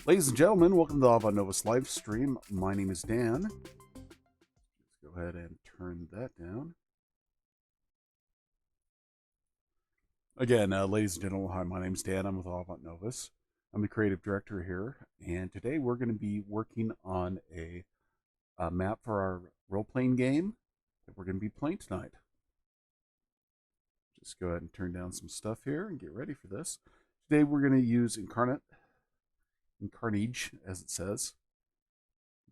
Ladies and gentlemen, welcome to the Ava Novus live stream. My name is Dan. Let's go ahead and turn that down. Again, ladies and gentlemen, hi, my name is Dan. I'm with Ava Novus. I'm the creative director here, and today we're going to be working on a map for our role-playing game that we're going to be playing tonight. Just go ahead and turn down some stuff here and get ready for this. Today we're going to use Inkarnate, as it says.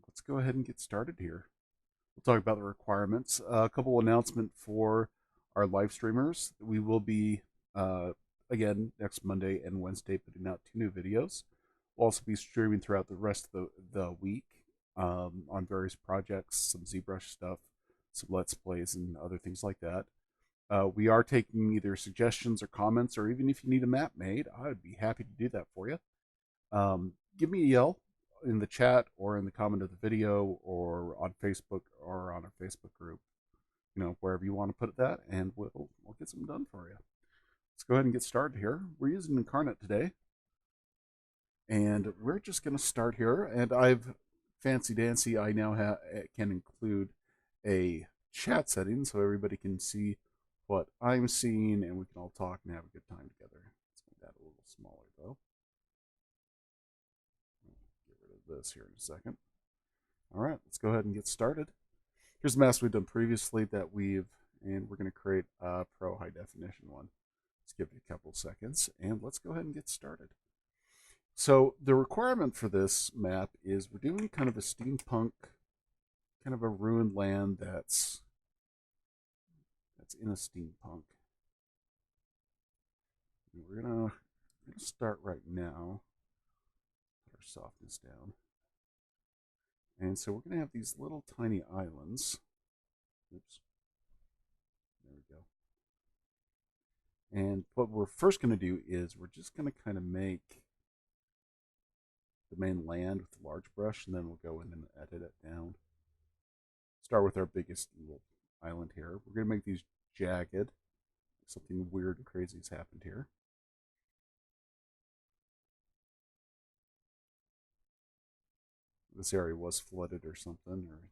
Let's go ahead and get started here. We'll talk about the requirements. A couple announcements for our live streamers. We will be, again, next Monday and Wednesday putting out 2 new videos. We'll also be streaming throughout the rest of the week on various projects, some ZBrush stuff, some Let's Plays, and other things like that. We are taking either suggestions or comments, or even if you need a map made, I'd be happy to do that for you. Give me a yell in the chat or in the comment of the video or on Facebook or on our Facebook group, wherever you want to put that, and we'll get something done for you. Let's go ahead and get started here. We're using Inkarnate today, and we're just going to start here. And I've fancy dancy. I now can include a chat setting so everybody can see what I'm seeing, and we can all talk and have a good time together. Let's make that a little smaller though. Get rid of this here in a second. All right, let's go ahead and get started. Here's the mask we've done previously and we're going to create a pro high definition one. Let's give it a couple seconds, and let's go ahead and get started. So the requirement for this map is we're doing kind of a steampunk, kind of a ruined land that's in a steampunk. And we're gonna start right now. Put our softness down. And so we're going to have these little tiny islands. Oops. There we go. And what we're first going to do is we're just going to kind of make the main land with the large brush, and then we'll go in and edit it down. Start with our biggest little island here. We're going to make these jagged. Something weird and crazy has happened here. This area was flooded or something, or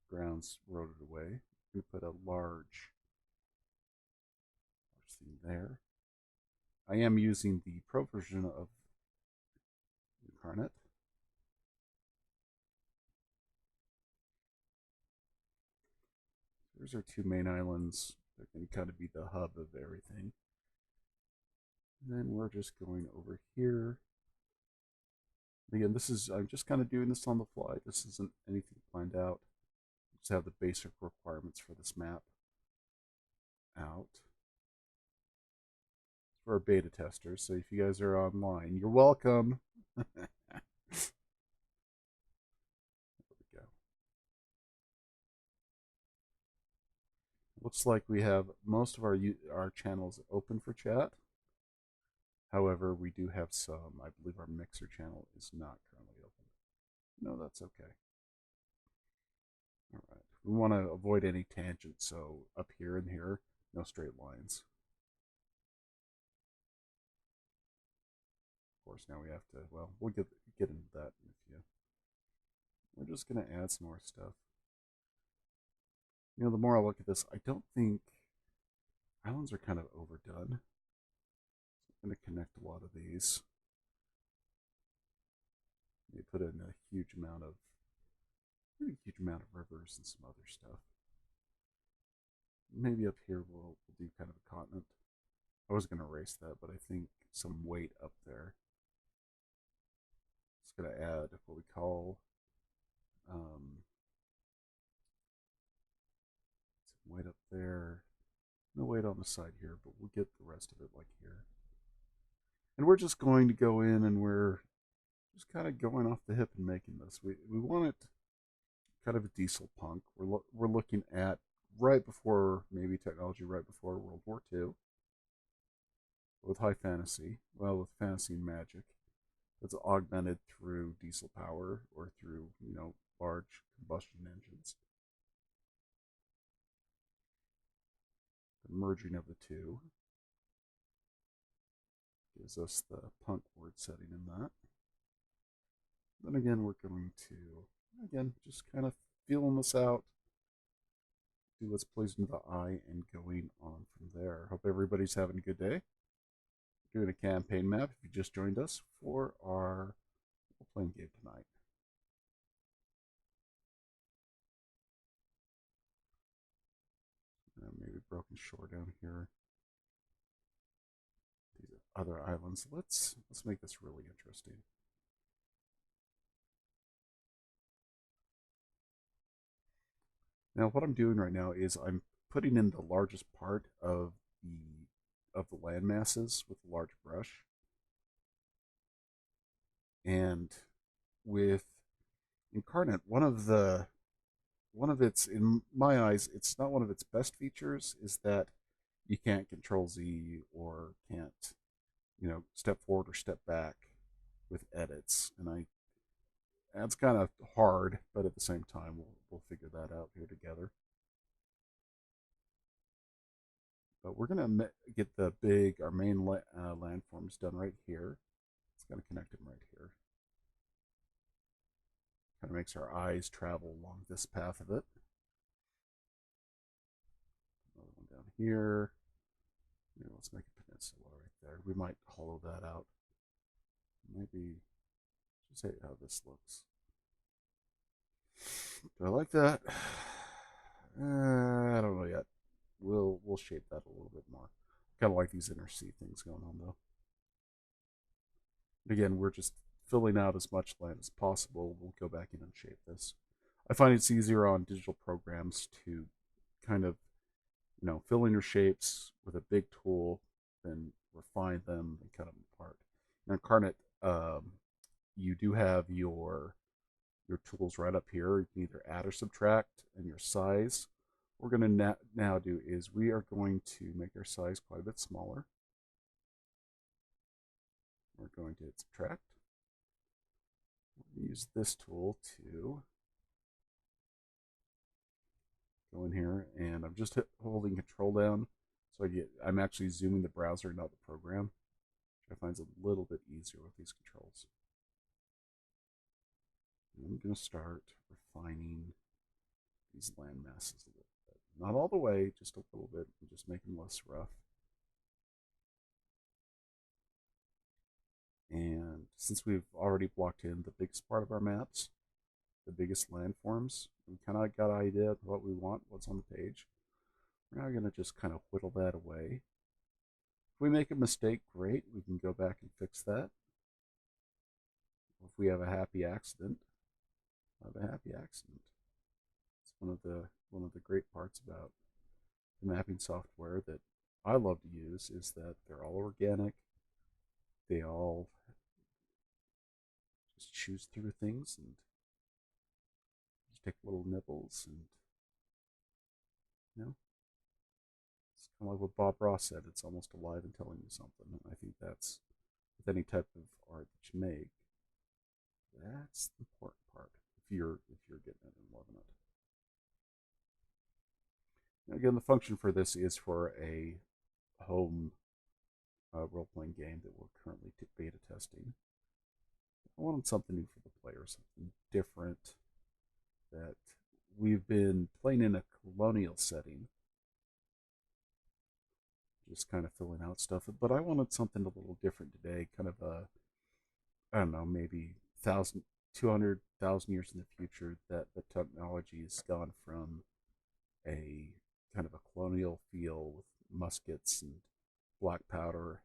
grounds eroded away. I'm going to put a large thing there. I am using the pro version of Inkarnate. There's our 2 main islands. They're going to kind of be the hub of everything. And then we're just going over here. Again, I'm just kind of doing this on the fly. This isn't anything planned out. Just have the basic requirements for this map out. For our beta testers, so if you guys are online, you're welcome. There we go. Looks like we have most of our channels open for chat. However, we do have some. I believe our mixer channel is not currently open. No, that's okay. All right. We want to avoid any tangents, so up here and here, no straight lines. Of course, now we have to, well, we'll get into that in a few. We're just going to add some more stuff. The more I look at this, I don't think islands are kind of overdone. So I'm going to connect a lot of these. They put in a pretty huge amount of rivers and some other stuff. Maybe up here we'll do kind of a continent. I was going to erase that, but I think some weight up there. It's going to add what we call some weight up there. No weight on the side here, but we'll get the rest of it like here. And we're just going to go in and we're just kind of going off the hip and making this. We want it kind of a diesel punk. We're looking at maybe technology right before World War II. With high fantasy, with fantasy and magic, that's augmented through diesel power or through, large combustion engines. The merging of the two gives us the punk word setting in that. Then again, we're going to, again, just kind of feeling this out, do what's pleasing to the eye, and going on from there. Hope everybody's having a good day. Doing a campaign map if you just joined us for our role-playing game tonight. Maybe Broken Shore down here. These other islands. Let's make this really interesting. Now, what I'm doing right now is I'm putting in the largest part of the land masses with a large brush, and with Inkarnate, one of its, in my eyes, it's not one of its best features is that you can't control Z or can't, step forward or step back with edits, and that's kind of hard, but at the same time, we'll figure that out here together. But we're gonna get our main landforms done right here. It's gonna connect them right here. Kind of makes our eyes travel along this path of it. Another one down here. Let's make a peninsula right there. We might hollow that out. Maybe just say how this looks. Do I like that? I don't know yet. We'll shape that a little bit more. Kind of like these inner sea things going on though. Again, we're just filling out as much land as possible. We'll go back in and shape this. I find it's easier on digital programs to kind of, fill in your shapes with a big tool, then refine them and cut them apart. In Inkarnate, you do have your tools right up here. You can either add or subtract, and your size. What we're going to now do is we are going to make our size quite a bit smaller. We're going to hit subtract. We'll use this tool to go in here, and I'm just holding control down, so I'm actually zooming the browser, not the program, which I find is a little bit easier with these controls. And I'm going to start refining these land masses a little bit. Not all the way, just a little bit, and just make them less rough. And since we've already blocked in the biggest part of our maps, the biggest landforms, we kind of got an idea of what we want, what's on the page. We're now going to just kind of whittle that away. If we make a mistake, great, we can go back and fix that. If we have a happy accident, we'll have a happy accident. It's one of the great parts about the mapping software that I love to use is that they're all organic. They all just choose through things and just take little nibbles, and it's kind of like what Bob Ross said, it's almost alive and telling you something. And I think that's with any type of art that you make, that's the important part if you're getting it and loving it. Now again, the function for this is for a home role-playing game that we're currently beta testing. I wanted something new for the players, something different, that we've been playing in a colonial setting, just kind of filling out stuff, but I wanted something a little different today, kind of I don't know, maybe 200,000 years in the future, that the technology has gone from a kind of a colonial feel with muskets and black powder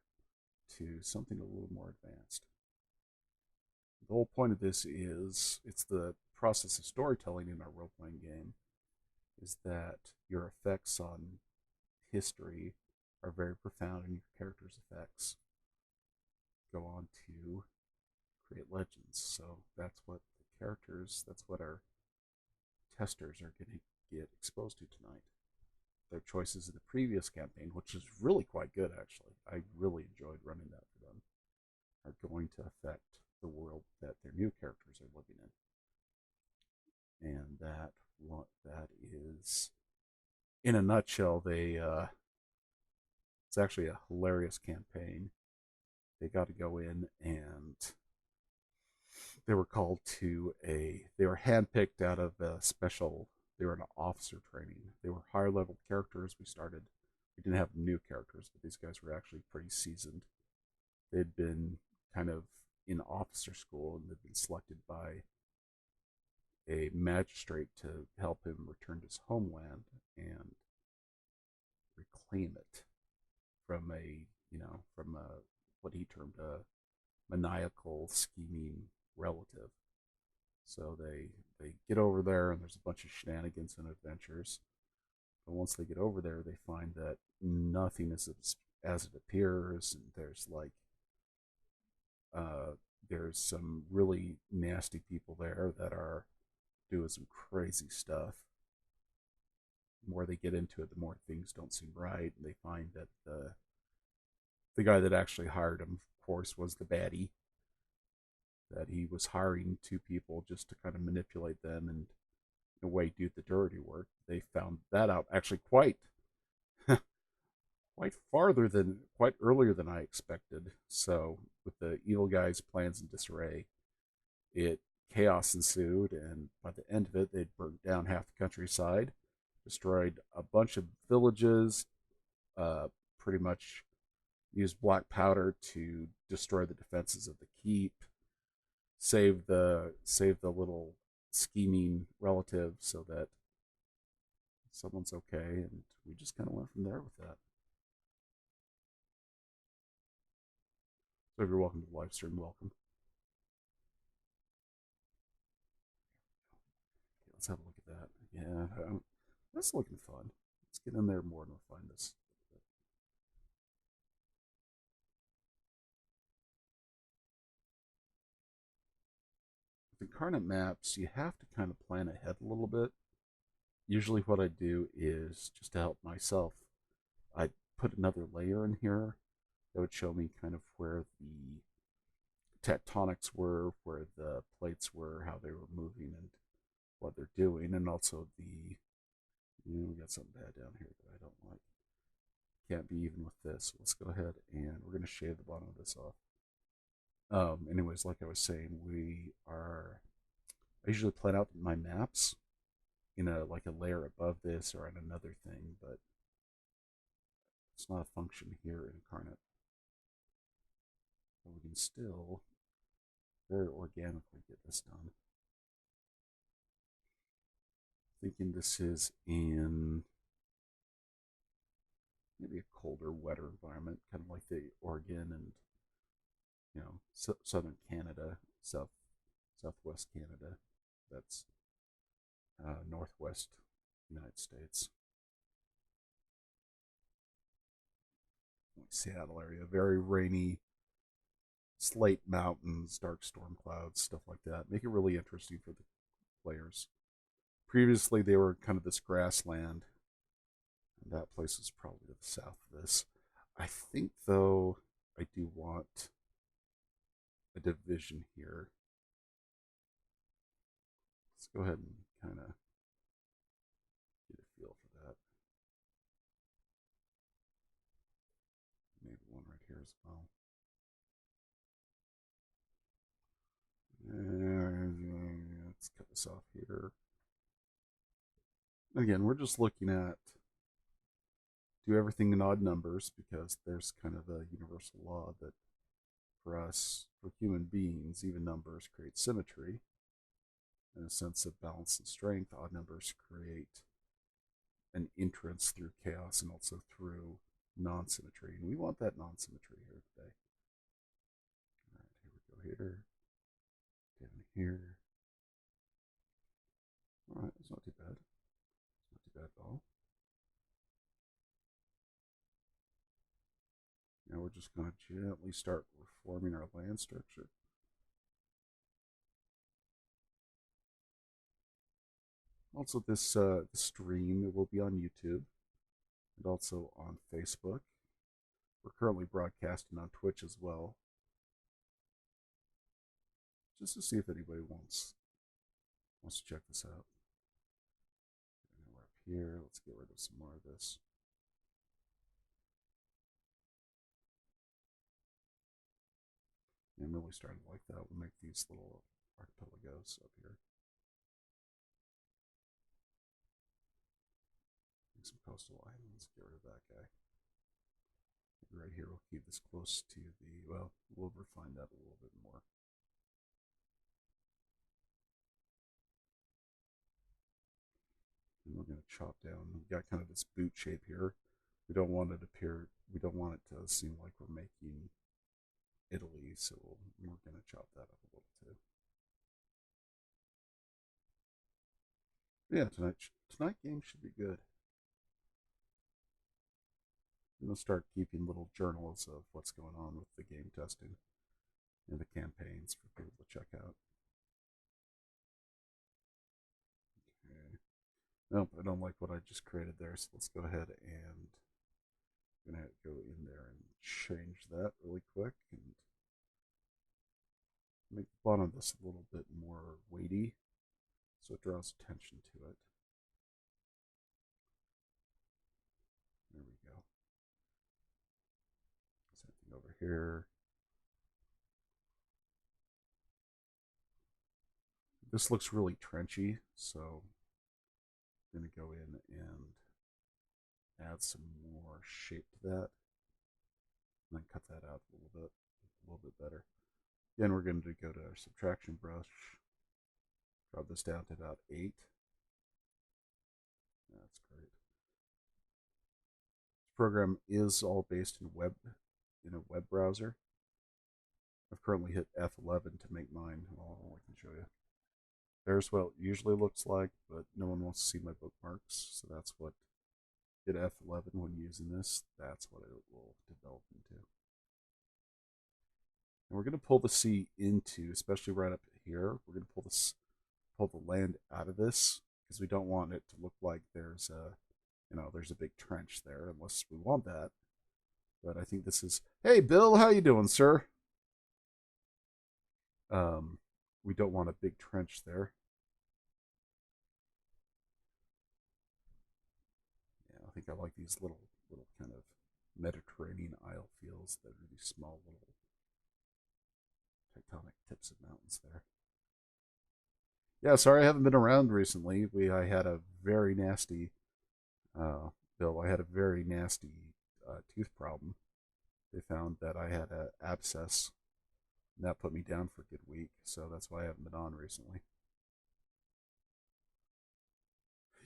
to something a little more advanced. The whole point of this is it's the process of storytelling in our role-playing game, is that your effects on history are very profound, and your characters' effects go on to create legends. So that's what our testers are going to get exposed to tonight. Their choices in the previous campaign, which is really quite good actually, I really enjoyed running that for them, are going to affect the world that their new characters are living in. And that is, in a nutshell, it's actually a hilarious campaign. They got to go in and they were called to they were handpicked out of a special, they were in officer training. They were higher level characters. We didn't have new characters, but these guys were actually pretty seasoned. They'd been kind of in officer school and they'd been selected by a magistrate to help him return to his homeland and reclaim it from what he termed a maniacal, scheming relative. So they get over there, and there's a bunch of shenanigans and adventures. But once they get over there, they find that nothing is as it appears, and uh, there's some really nasty people there that are doing some crazy stuff. The more they get into it, the more things don't seem right, and they find that the guy that actually hired him, of course, was the baddie. That he was hiring two people just to kind of manipulate them and, in a way, do the dirty work. They found that out actually quite earlier than I expected. So, with the evil guy's plans in disarray, it chaos ensued, and by the end of it, they'd burned down half the countryside, destroyed a bunch of villages, pretty much used black powder to destroy the defenses of the keep, save the little scheming relative so that someone's okay, and we just kind of went from there with that. So if you're welcome to the live stream, welcome. Okay, let's have a look at that. Yeah, that's looking fun. Let's get in there more and refine this. With incarnate maps, you have to kind of plan ahead a little bit. Usually, what I do is just to help myself, I put another layer in here that would show me kind of where the tectonics were, where the plates were, how they were moving, and what they're doing, and also we got something bad down here that I don't like. Can't be even with this. Let's go ahead and we're going to shave the bottom of this off. Anyways, like I was saying, I usually plan out my maps in a layer above this or on another thing, but it's not a function here in Inkarnate. But we can still very organically get this done. Thinking this is in maybe a colder, wetter environment, kind of like the Oregon and southern Canada, southwest Canada. That's northwest United States. Like Seattle area, very rainy, slate mountains, dark storm clouds, stuff like that. Make it really interesting for the players. Previously, they were kind of this grassland, and that place is probably to the south of this. I think, though, I do want a division here. Let's go ahead and kind of get a feel for that. Maybe one right here as well. Let's cut this off here. Again, we're just looking at do everything in odd numbers because there's kind of a universal law that for us, for human beings, even numbers create symmetry. In a sense of balance and strength, odd numbers create an entrance through chaos and also through non-symmetry. And we want that non-symmetry here today. All right, here we go here. Down here. All right, it's not too bad. It's not too bad at all. Now we're just going to gently start reforming our land structure. Also, this stream will be on YouTube and also on Facebook. We're currently broadcasting on Twitch as well, just to see if anybody wants to check this out. And we're up here. Let's get rid of some more of this. I'm really starting to like that. We'll make these little archipelagos up here. Some coastal islands. Get rid of that guy. Right here, we'll keep this close to the. Well, we'll refine that a little bit more. And we're going to chop down. We've got kind of this boot shape here. We don't want it to appear. We don't want it to seem like we're making Italy, so we're going to chop that up a little too. Yeah, tonight game should be good. I'm going to start keeping little journals of what's going on with the game testing and the campaigns for people to check out. Okay. Nope, I don't like what I just created there, so let's go ahead and I'm going to go in there and change that really quick and make the bottom of this a little bit more weighty so it draws attention to it. There we go. Same thing over here. This looks really trenchy, so I'm going to go in and add some more shape to that. And then cut that out a little bit better. Then we're going to go to our subtraction brush, drop this down to about 8. That's great. This program is all based in a web browser. I've currently hit F11 to make mine. Oh, I can show you. There's what it usually looks like, but no one wants to see my bookmarks, so that's what hit F11 when using this. That's what it will develop into. And we're going to pull the sea into, especially right up here. We're going to pull the land out of this because we don't want it to look like there's a big trench there, unless we want that. But I think this is. Hey, Bill, how you doing, sir? We don't want a big trench there. Yeah, I think I like these little kind of Mediterranean isle feels that are these small little tectonic tips of mountains there. Yeah, sorry I haven't been around recently. I had a very nasty, Bill. I had a very nasty tooth problem. They found that I had an abscess, and that put me down for a good week. So that's why I haven't been on recently.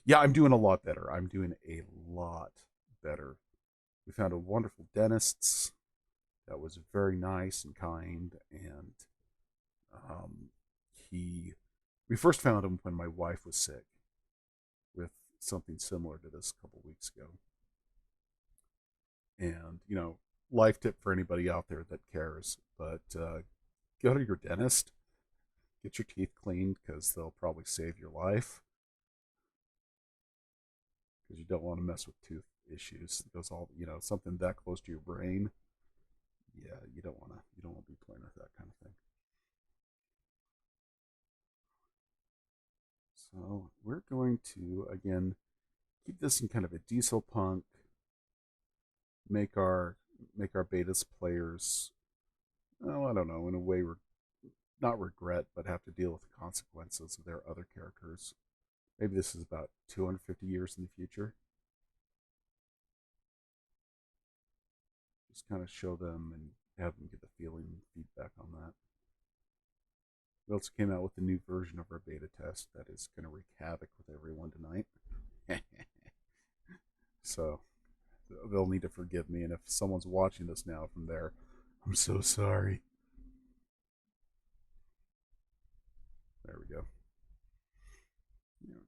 Yeah, I'm doing a lot better. I'm doing a lot better. We found a wonderful dentist that was very nice and kind, and um, we first found him when my wife was sick with something similar to this a couple weeks ago. And life tip for anybody out there that cares, but go to your dentist, get your teeth cleaned because they'll probably save your life. Because you don't want to mess with tooth issues. It goes all something that close to your brain. Yeah, you don't want to be playing with that kind of thing. So we're going to again keep this in kind of a diesel punk. Make our betas players. Oh, I don't know. In a way, we're not regret, but have to deal with the consequences of their other characters. Maybe this is about 250 years in the future. Just kind of show them and have them get the feeling and feedback on that. We also came out with a new version of our beta test that is going to wreak havoc with everyone tonight. So they'll need to forgive me, and if someone's watching this now from there, I'm so sorry. There we go.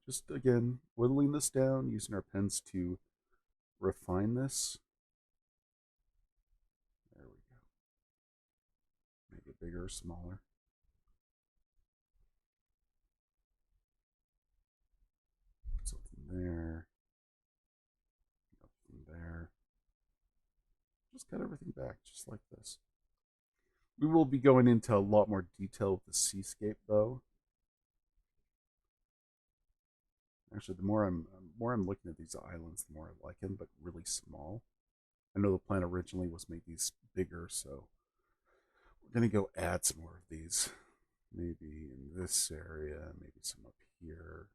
Just again, whittling this down, using our pens to refine this. There we go. Make it bigger or smaller. Something there. Nothing there. Just cut everything back, just like this. We will be going into a lot more detail with the seascape, though. Actually, the more I'm looking at these islands, the more I like them, but really small. I know the plan originally was make these bigger, so we're gonna go add some more of these. Maybe in this area, maybe some up here.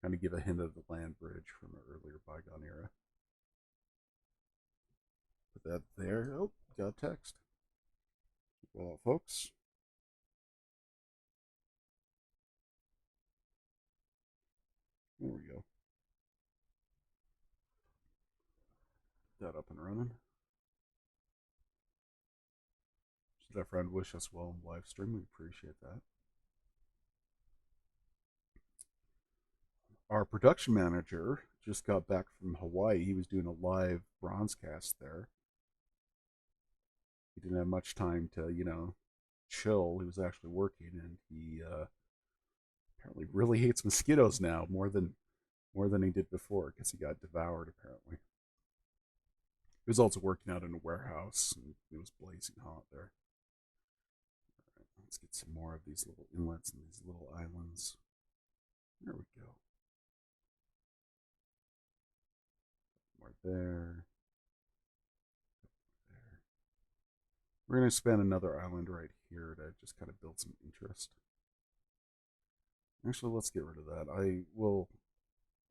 Kind of give a hint of the land bridge from an earlier bygone era. Put that there. Oh, got text. Well, folks. There we go. That up and running. Should our friend wish us well in live stream? We appreciate that. Our production manager just got back from Hawaii. He was doing a live bronze cast there. He didn't have much time to, chill. He was actually working, and he apparently really hates mosquitoes now more than he did before because he got devoured apparently. He was also working out in a warehouse, and it was blazing hot there. All right, let's get some more of these little inlets and these little islands. There we go. More there. There. We're going to spend another island right here to just kind of build some interest. Actually, let's get rid of that. I will.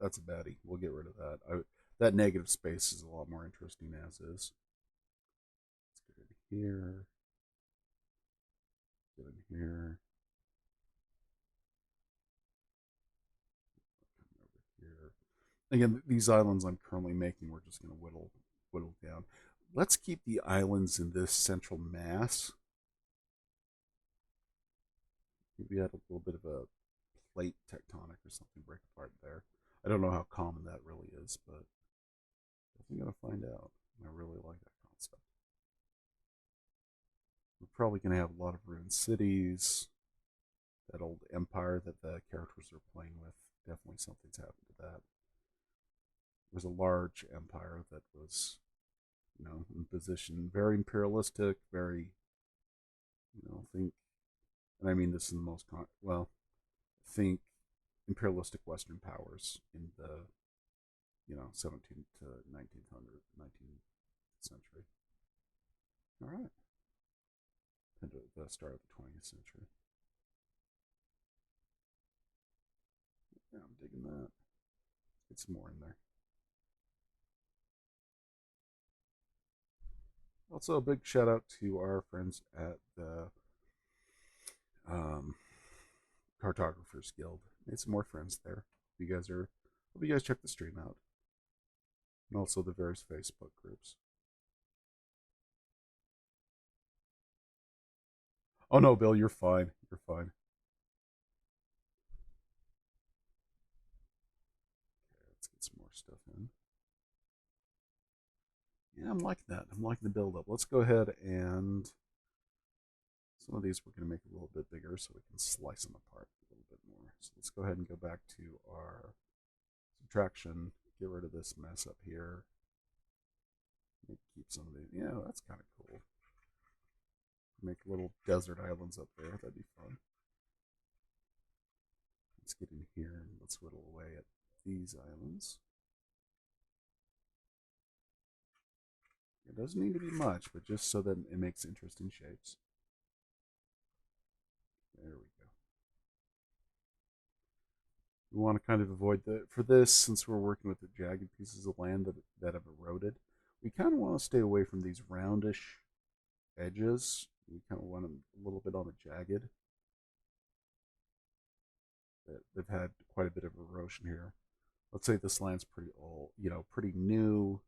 That's a baddie. We'll get rid of that. That negative space is a lot more interesting as is. Let's get in here. Get in here. Come over here. Again, these islands I'm currently making, we're just going to whittle down. Let's keep the islands in this central mass. Maybe add a little bit of a plate tectonic or something break apart there. I don't know how common that really is, but definitely going to find out. I really like that concept. We're probably going to have a lot of ruined cities. That old empire that the characters are playing with, definitely something's happened to that. It was a large empire that was, in position, very imperialistic, very, think, and I mean this in the most, think imperialistic Western powers in the, 17th to 19th century. All right. And the start of the 20th century. Yeah, I'm digging that. Get some more in there. Also, a big shout out to our friends at the Cartographers Guild. Made some more friends there. Hope you guys check the stream out, and also the various Facebook groups. Oh no, Bill, you're fine. You're fine. Okay, let's get some more stuff in. Yeah, I'm liking that. I'm liking the build up. Let's go ahead and some of these we're going to make a little bit bigger so we can slice them apart a little bit more. So let's go ahead and go back to our subtraction. Get rid of this mess up here. Maybe keep some of these. Yeah, that's kind of cool. Make little desert islands up there. That'd be fun. Let's get in here and let's whittle away at these islands. It doesn't need to be much, but just so that it makes interesting shapes. There we go. We want to kind of avoid for this, since we're working with the jagged pieces of land that have eroded, we kind of want to stay away from these roundish edges. We kind of want them a little bit on the jagged. They've had quite a bit of erosion here. Let's say this land's pretty old, pretty new,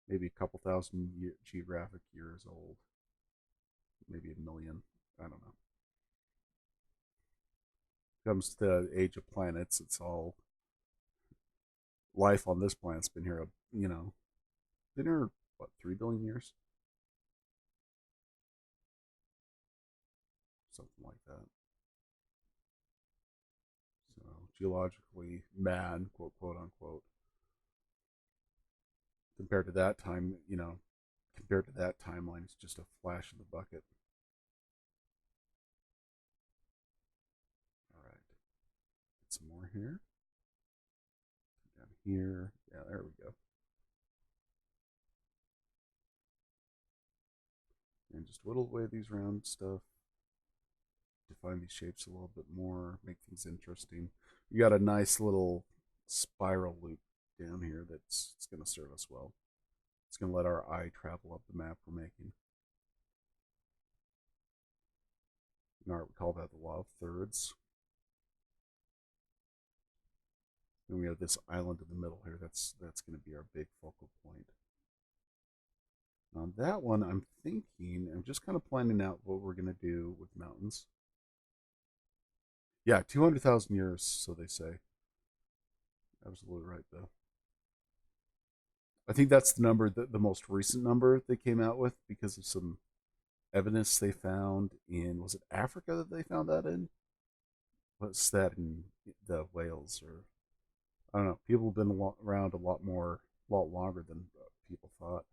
maybe a couple thousand geographic years old, maybe a million. I don't know. Comes to the age of planets, it's all life on this planet's been here, been here, what, 3 billion years? Something like that. So, geologically mad, quote unquote. Compared to that time, compared to that timeline, it's just a flash in the bucket. All right. Get some more here. Down here. Yeah, there we go. And just whittle away these round stuff. define these shapes a little bit more, make things interesting. We got a nice little spiral loop down here that's it's going to serve us well. It's going to let our eye travel up the map we're making. In art, we call that the law of thirds. Then we have this island in the middle here. That's going to be our big focal point. On that one, I'm just kind of planning out what we're going to do with mountains. Yeah, 200,000 years, so they say. Absolutely right, though. I think that's the number, the most recent number they came out with because of some evidence they found in, was it Africa that they found that in? What's that in the Wales or, I don't know. People have been around a lot longer than people thought.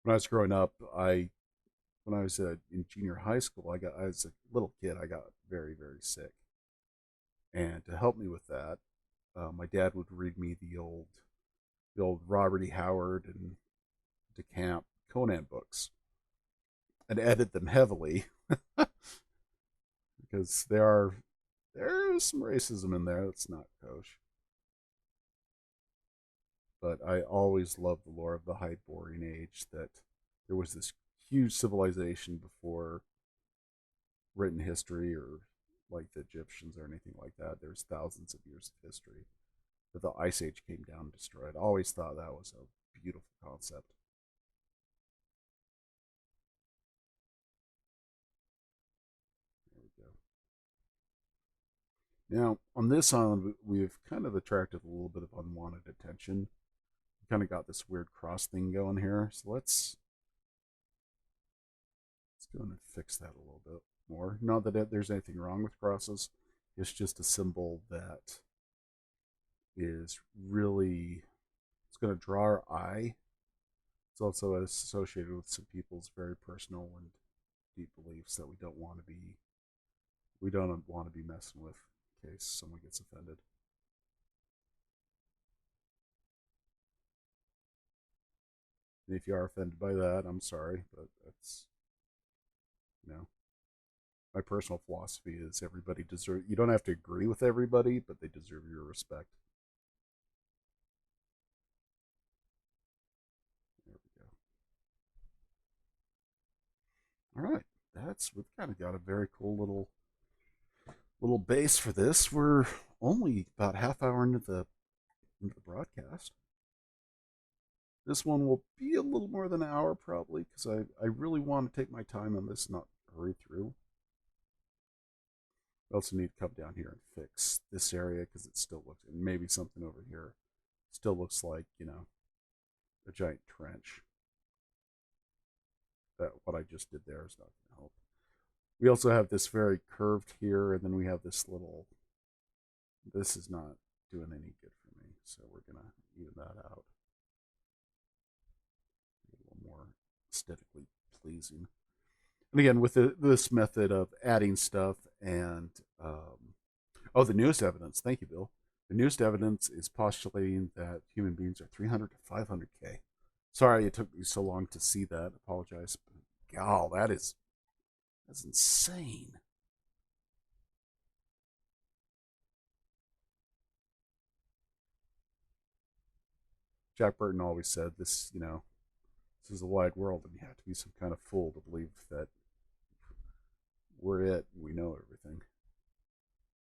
When I was growing up, when I was in junior high school, I was a little kid, I got very, very sick. And to help me with that, my dad would read me the old Robert E. Howard and DeCamp Conan books and edit them heavily because there's some racism in there that's not kosher. But I always loved the lore of the Hyborian Age, that there was this huge civilization before written history or like the Egyptians or anything like that. There's thousands of years of history that the Ice Age came down and destroyed. I always thought that was a beautiful concept. There we go. Now, on this island, we've kind of attracted a little bit of unwanted attention. We kind of got this weird cross thing going here. So let's go and fix that a little bit more. Not that there's anything wrong with crosses. It's just a symbol that is really, it's going to draw our eye. It's also associated with some people's very personal and deep beliefs that we don't want to be messing with in case someone gets offended. And if you are offended by that, I'm sorry, but that's, you know, my personal philosophy is everybody deserves, you don't have to agree with everybody, but they deserve your respect. There we go. All right. We've kind of got a very cool little base for this. We're only about half hour into the broadcast. This one will be a little more than an hour probably because I really want to take my time on this, not hurry through. I also need to come down here and fix this area because it still looks, and maybe something over here still looks like, a giant trench. That what I just did there is not going to help. We also have this very curved here, and then we have this little, this is not doing any good for me, so we're going to even that out. A little more aesthetically pleasing. And again, with this method of adding stuff and, oh, the newest evidence, thank you, Bill. The newest evidence is postulating that human beings are 300 to 500K. Sorry it took me so long to see that. Apologize. God, that's insane. Jack Burton always said this is a wide world, and you have to be some kind of fool to believe that we're it. We know everything.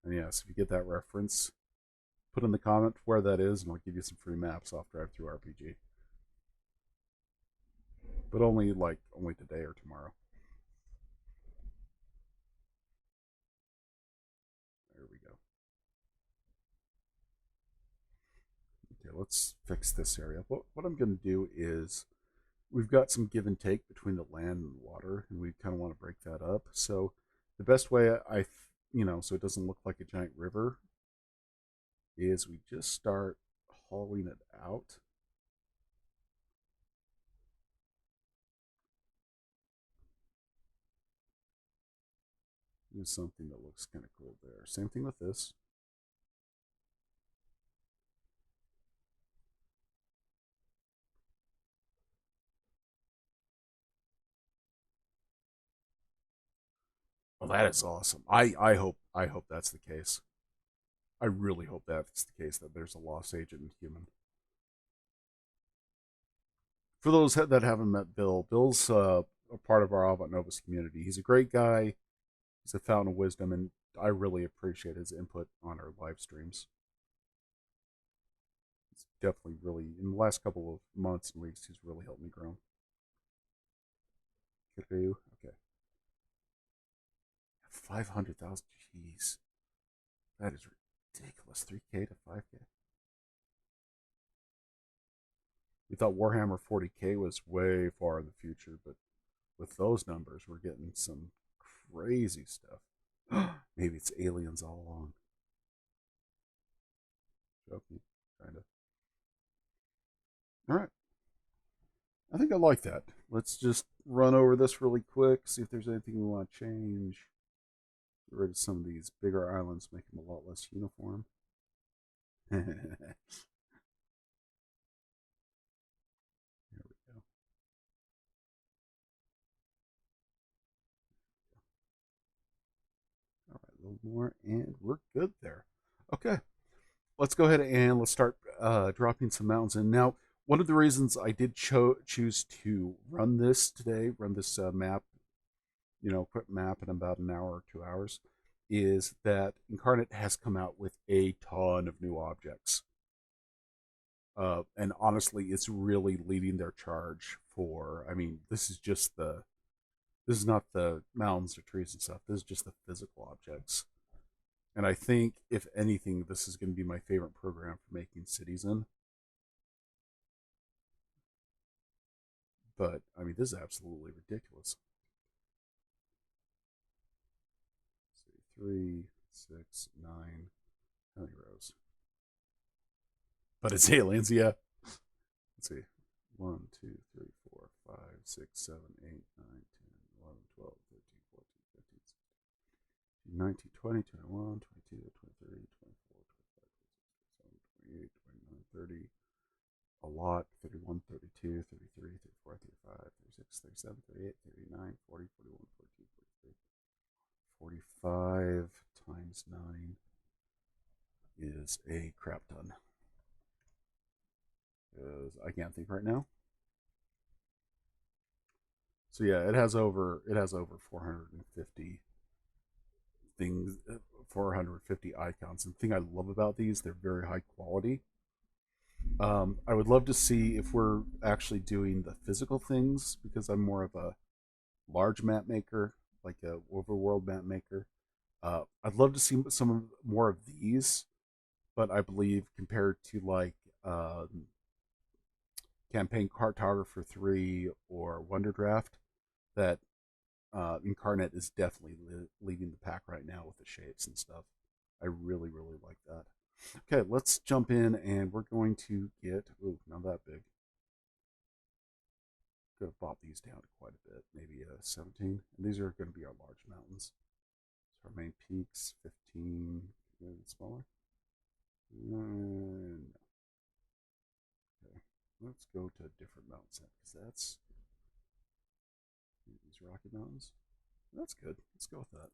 And yes, if you get that reference, put in the comment where that is, and I'll give you some free maps off Drive Through RPG. But only today or tomorrow. There we go. Okay, let's fix this area. What I'm going to do is, we've got some give and take between the land and the water, and we kind of want to break that up. So the best way so it doesn't look like a giant river, is we just start hollowing it out. Do something that looks kind of cool there. Same thing with this. Oh, that is awesome. I hope that's the case. I really hope that's the case, that there's a lost agent human. For those that haven't met Bill, Bill's a part of our Avant Novus community. He's a great guy. He's a fountain of wisdom, and I really appreciate his input on our live streams. It's definitely really, in the last couple of months and weeks, he's really helped me grow. Okay. 500,000. Jeez. That is ridiculous. 3K to 5K. We thought Warhammer 40K was way far in the future, but with those numbers, we're getting some crazy stuff. Maybe it's aliens all along. Joking, kind of. All right. I think I like that. Let's just run over this really quick, see if there's anything we want to change. Get rid of some of these bigger islands, make them a lot less uniform. There we go. All right, a little more, and we're good there. Okay, let's go ahead and let's start dropping some mountains in. Now, one of the reasons I did choose to run this today, run this map, quick map in about an hour or 2 hours, is that Inkarnate has come out with a ton of new objects. And honestly, it's really leading their charge for. I mean, this is not the mountains or trees and stuff. This is just the physical objects. And I think, if anything, this is going to be my favorite program for making cities in. But I mean, this is absolutely ridiculous. Let's see, 3, 6, 9. How many rows? But it's aliens, yeah. Let's see. 1, 2, 3, 4, 5, 6, 7, 8, 9, 10, 11, 12, 13, 14, 15, 16, 19, 20, 21, 22, 23, 24, 25, 26, 27, 28, 29, 30. A lot. 31, 32, 33, 34, 35, 36, 37, 38, 39, 40, 41, 42, 43. 45 times 9 is a crap ton. Because I can't think right now. So yeah, it has over 450 things, 450 icons. And the thing I love about these, they're very high quality. I would love to see if we're actually doing the physical things, because I'm more of a large map maker, like a overworld map maker. I'd love to see some more of these, but I believe, compared to like Campaign Cartographer 3 or Wonder Draft, that Inkarnate is definitely leading the pack right now with the shapes and stuff. I really, really like that. Okay, let's jump in, and we're going to get, ooh, not that big. Going to bop these down to quite a bit, maybe 17. And these are going to be our large mountains. So our main peaks, 15, a little smaller. No. Okay, let's go to a different mountain set, because that's these Rocky Mountains. That's good. Let's go with that.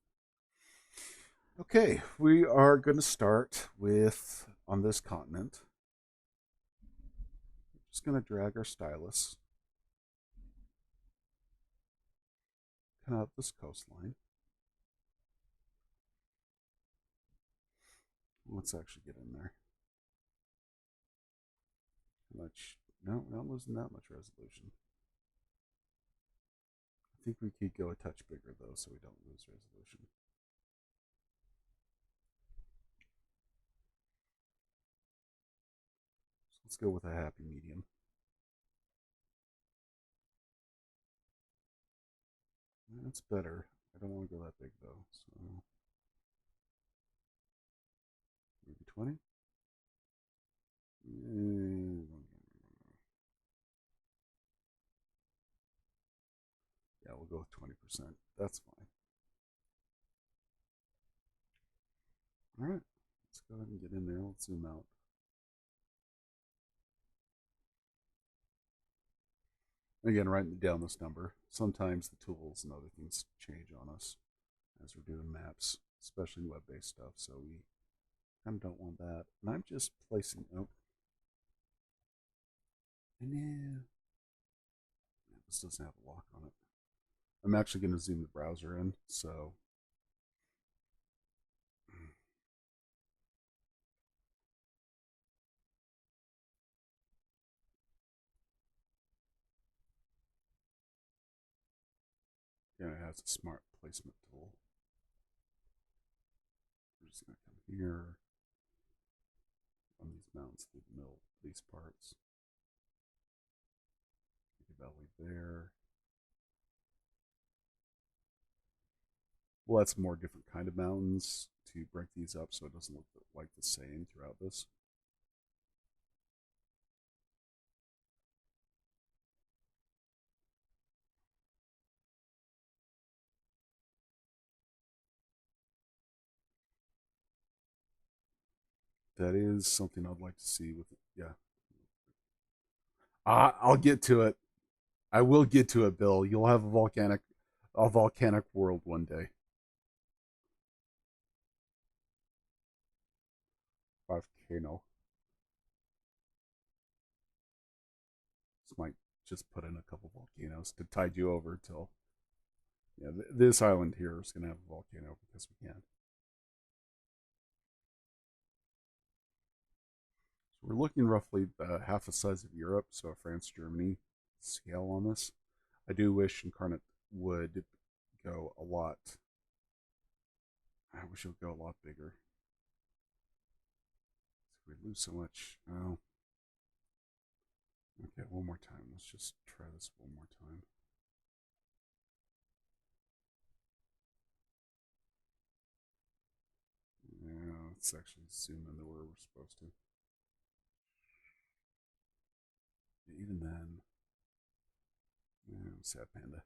Okay, we are going to start with, on this continent, we're just going to drag our stylus kind of up this coastline. Let's actually get in there. Much, no, we're not losing that much resolution. I think we could go a touch bigger though, so we don't lose resolution. So let's go with a happy medium. That's better. I don't want to go that big though, so maybe 20. Yeah, we'll go with 20%. That's fine. All right, let's go ahead and get in there. Let's zoom out. Again, writing down this number. Sometimes the tools and other things change on us. as we're doing maps, especially web-based stuff. So we kind of don't want that. And I'm just placing. Oh, I know. This doesn't have a lock on it. I'm actually going to zoom the browser in. So yeah, it has a smart placement tool. We're just going to come here on these mountains through the middle of these parts. Make a valley there. Well, that's more different kind of mountains to break these up so it doesn't look like the same throughout this. That is something I'd like to see with it. Yeah. I'll get to it. I will get to it, Bill. You'll have a volcanic world one day. Volcano. This might just put in a couple volcanoes to tide you over till. Yeah, this island here is going to have a volcano because we can. So we're looking roughly half the size of Europe, so France, Germany scale on this. I do wish Inkarnate would go a lot. I wish it would go a lot bigger. So we lose so much. Oh. Okay, one more time. Let's just try this one more time. Yeah, let's actually zoom into where we're supposed to. Even then, yeah, sad panda.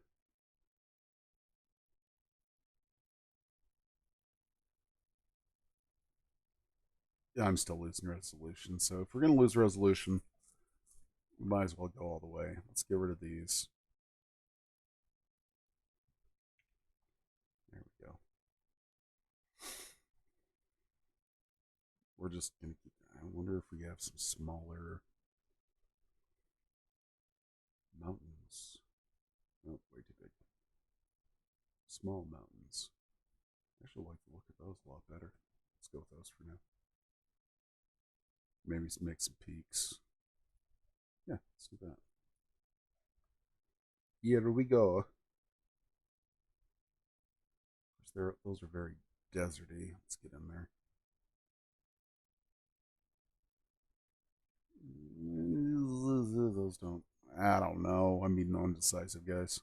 Yeah, I'm still losing resolution. So if we're gonna lose resolution, we might as well go all the way. Let's get rid of these. There we go. We're just gonna keep. I wonder if we have some smaller mountains. Oh, way too big. Small mountains. I actually like to look at those a lot better. Let's go with those for now. Maybe make some peaks. Yeah, let's do that. Here we go. Those are very deserty. Let's get in there. Those don't. I don't know. I'm being indecisive, guys.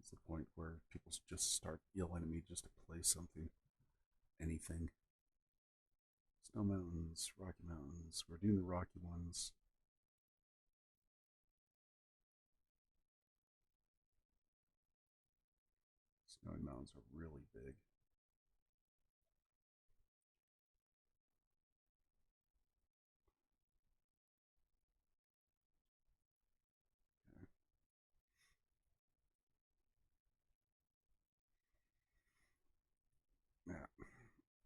It's the point where people just start yelling at me just to play something, anything. Snow mountains, Rocky Mountains. We're doing the Rocky ones. Snowy mountains are really big. Okay. Yeah.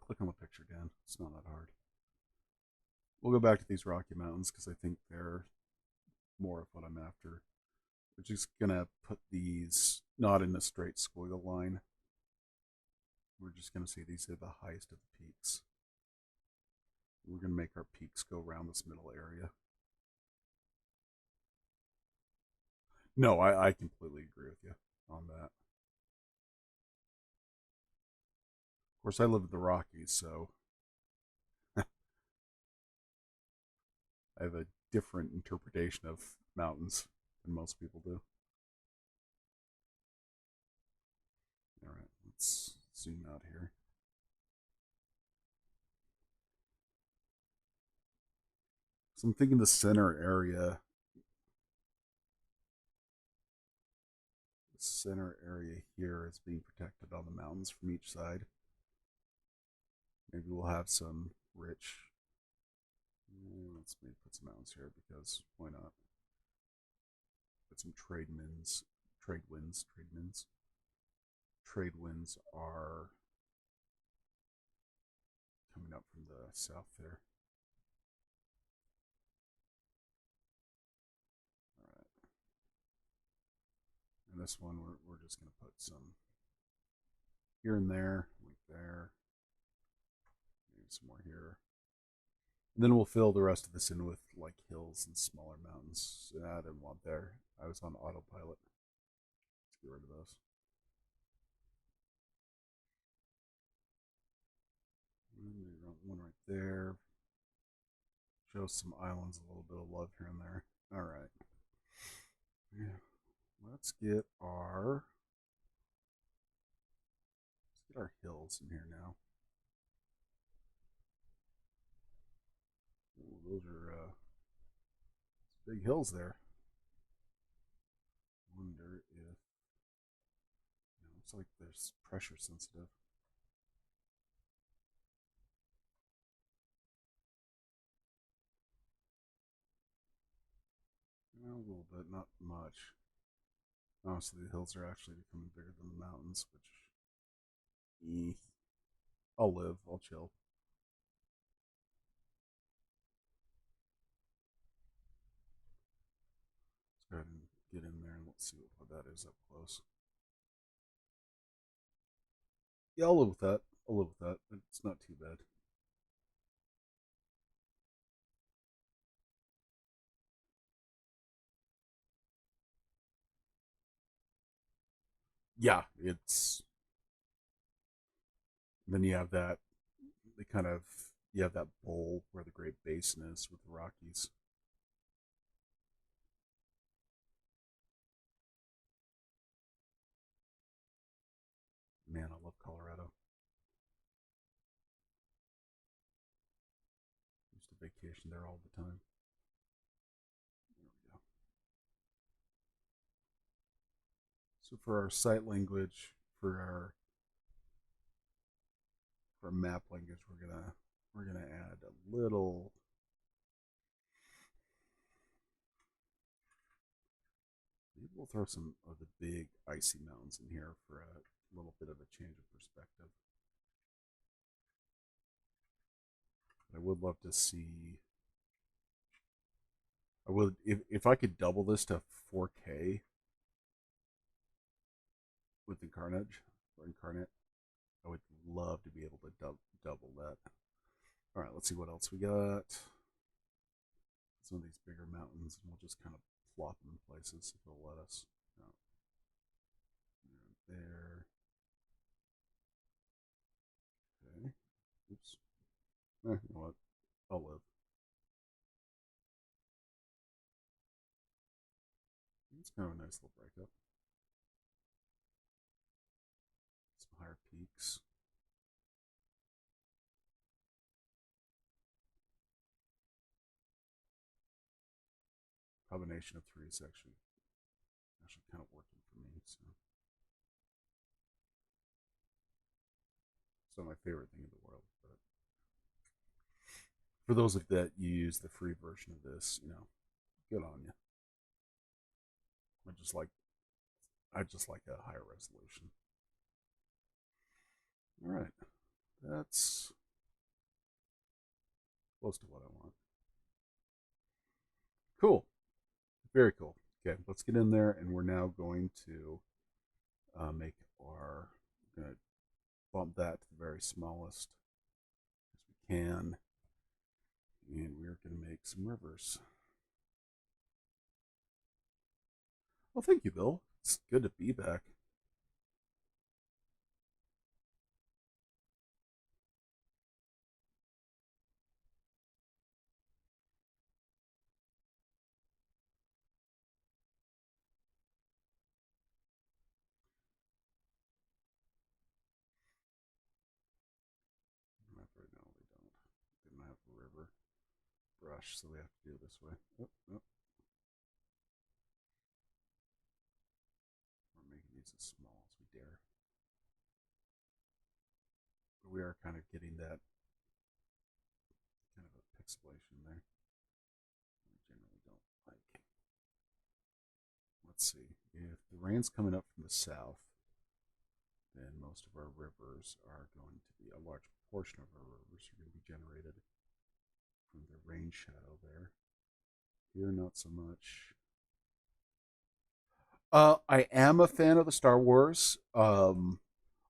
Click on the picture again. It's not that hard. We'll go back to these Rocky Mountains because I think they're more of what I'm after. We're just gonna put these not in a straight squiggle line. We're just gonna say these are the highest of the peaks. We're gonna make our peaks go around this middle area. No, I completely agree with you on that. Of course, I live in the Rockies, so I have a different interpretation of mountains than most people do. All right, let's zoom out here. So I'm thinking the center area here is being protected on the mountains from each side. Maybe we'll have some rich. Let's maybe put some mountains here because why not? Put some trade mins trade winds. Trade winds are coming up from the south there. All right. And this one, we're just going to put some here and there, like there, maybe some more here. And then we'll fill the rest of this in with like hills and smaller mountains. I didn't want there. I was on autopilot. Let's get rid of those. One right there. Show some islands, a little bit of love here and there. All right. Yeah. Let's get our hills in here now. Ooh, those are big hills there. Wonder if looks like there's pressure sensitive. A little bit, not much. Honestly, the hills are actually becoming bigger than the mountains, which I'll live, I'll chill. Let's go ahead and get in there and let's see what that is up close. Yeah, I'll live with that. I'll live with that. It's not too bad. Yeah, it's then you have that they kind of you have that bowl where the Great Basin is with the Rockies. Man, I love Colorado. Used to vacation there all the time. There we go. So for our site language, for our map language, we're gonna add a little. Maybe we'll throw some of the big icy mountains in here for a little bit of a change of perspective. But I would love to see. I would if I could double this to 4K with Inkarnate. I would love to be able to double that. All right, let's see what else we got. Some of these bigger mountains, and we'll just kind of plop them in places if they'll let us. No. There. Okay. Oops. You know what? I'll live. It's kind of a nice little breakup. Some higher peaks. Combination of three is actually kind of working for me. So it's not my favorite thing in the world, but for those of that use the free version of this, good on you. I just like a higher resolution. All right, that's close to what I want. Cool, very cool. Okay, let's get in there, and we're now going to make our. We're going to bump that to the very smallest as we can, and we're going to make some rivers. Well, thank you, Bill. It's good to be back. Right now we didn't have a river brush, so we have to do it this way. Oh, oh. We're making these as small as we dare. But we are kind of getting that kind of a pixelation there. We generally don't like. let's see. If the rain's coming up from the south, then most of our rivers are going to be, a large portion of our rivers are going to be generated from the rain shadow there. Here, not so much. I am a fan of the Star Wars. I'm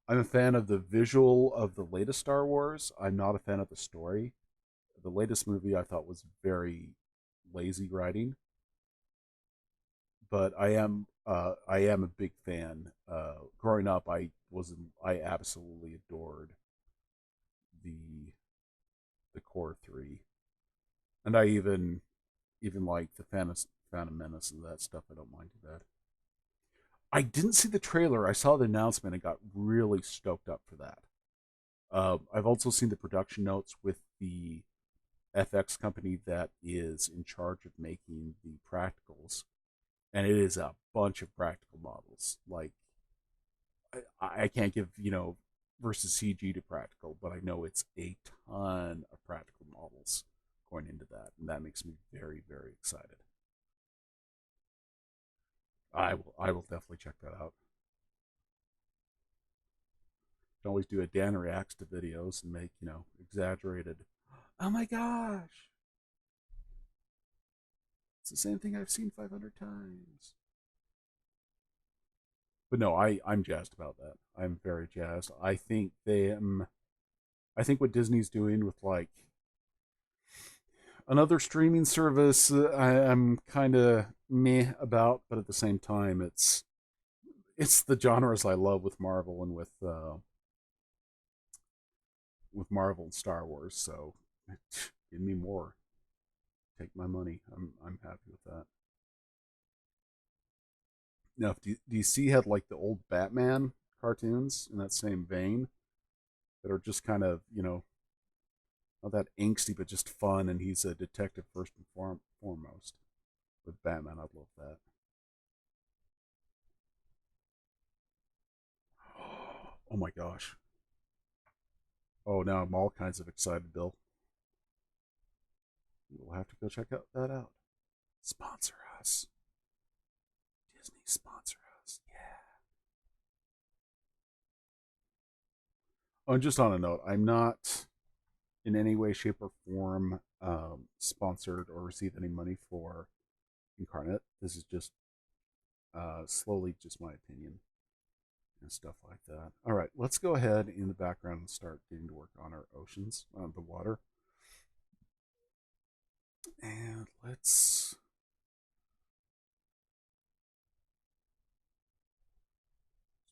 a fan of the visual of the latest Star Wars. I'm not a fan of the story. The latest movie I thought was very lazy writing, but I am a big fan. Growing up, I absolutely adored the the core three, and I even like the Phantom Menace and that stuff. I don't mind that. I didn't see the trailer. I saw the announcement and got really stoked up for that. I've also seen the production notes with the FX company that is in charge of making the practicals, and it is a bunch of practical models. Like I can't give versus CG to practical, but I know it's a ton of practical models going into that, and that makes me very very excited. I will definitely check that out. Can always do a Dan reacts to videos and make exaggerated. Oh my gosh, it's the same thing I've seen 500 times. But no, I'm jazzed about that. I'm very jazzed. I think what Disney's doing with like another streaming service, I'm kind of meh about, but at the same time, it's the genres I love with Marvel and Star Wars. So give me more. Take my money. I'm happy with that. Now, if DC had like the old Batman cartoons in that same vein that are just kind of not that angsty, but just fun, and he's a detective first and foremost. With Batman, I'd love that. Oh my gosh. Oh, now I'm all kinds of excited, Bill. We'll have to go check that out. Sponsor us. Disney sponsor us. Yeah. Oh, and just on a note, I'm not in any way, shape, or form sponsored or receive any money for Inkarnate. This is just slowly just my opinion and stuff like that. All right, let's go ahead in the background and start getting to work on our oceans, on the water. And let's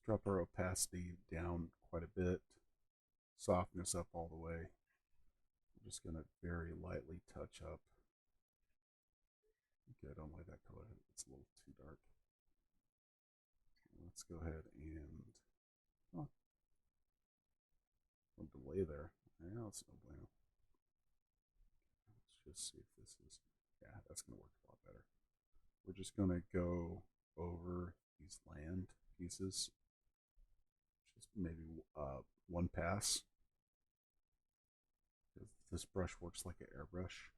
drop our opacity down quite a bit, soften this up all the way. I'm just going to very lightly touch up. Okay, I don't like that color. It's a little too dark. Let's go ahead and oh, a delay there. Yeah, it's no bueno. Let's just see if this is, yeah, that's going to work a lot better. We're just going to go over these land pieces, just maybe one pass. This brush works like an airbrush.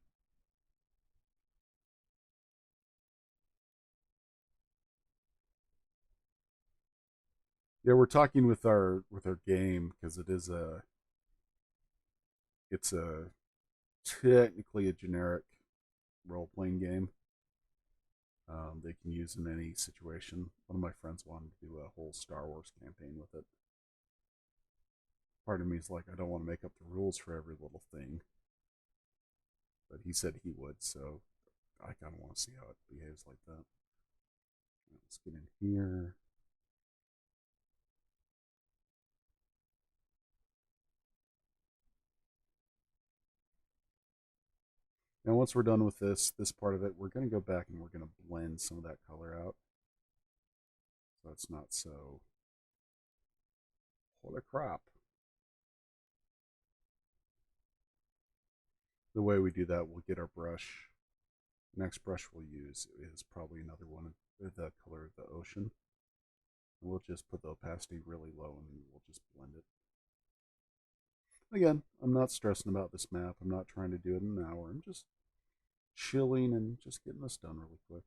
Yeah, we're talking with our game because it's a technically a generic role playing game. They can use in any situation. One of my friends wanted to do a whole Star Wars campaign with it. Part of me is like, I don't want to make up the rules for every little thing, but he said he would, so I kind of want to see how it behaves like that. Let's get in here. Now, once we're done with this part of it, we're going to go back and we're going to blend some of that color out, so it's not so. Holy crap! The way we do that, we'll get our brush. The next brush we'll use is probably another one of the color of the ocean. And we'll just put the opacity really low and we'll just blend it. Again, I'm not stressing about this map. I'm not trying to do it in an hour. I'm just chilling and just getting this done really quick.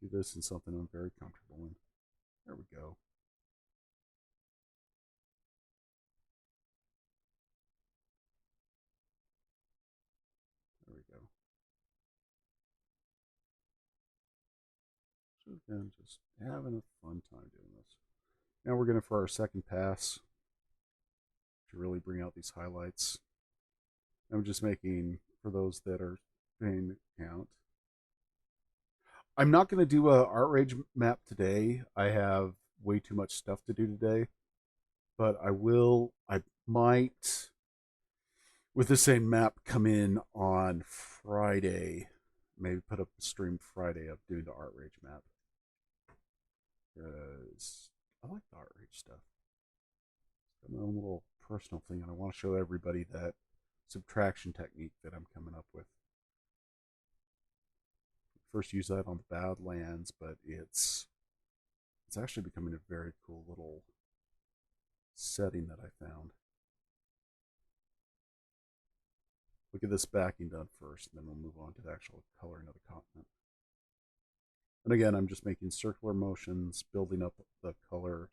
Do this in something I'm very comfortable in. There we go. There we go. So again, just having a fun time doing this. Now we're going to, for our second pass, to really bring out these highlights. I'm just making, for those that are paying account, I'm not going to do a art rage map today. I have way too much stuff to do today, but I might, with the same map, come in on Friday. Maybe put up a stream Friday of doing the art rage map, because I like the art rage stuff. It's my own little personal thing, and I want to show everybody that subtraction technique that I'm coming up with. First use that on the Badlands, but it's actually becoming a very cool little setting that I found. Look at this backing done first, and then we'll move on to the actual coloring of the continent. And again, I'm just making circular motions, building up the color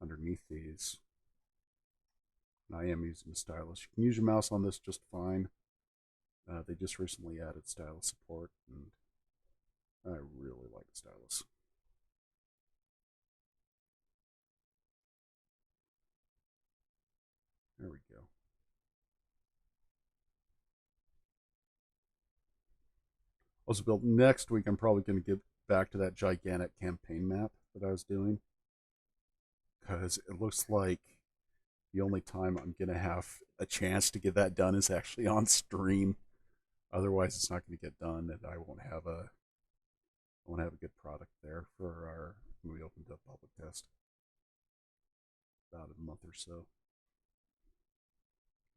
underneath these. And I am using the stylus. You can use your mouse on this just fine. They just recently added stylus support, and I really like the stylus. There we go. Also built next week, I'm probably going to get back to that gigantic campaign map that I was doing, because it looks like the only time I'm going to have a chance to get that done is actually on stream. Otherwise, it's not going to get done, and I won't have a good product there for our when we open up public test about a month or so.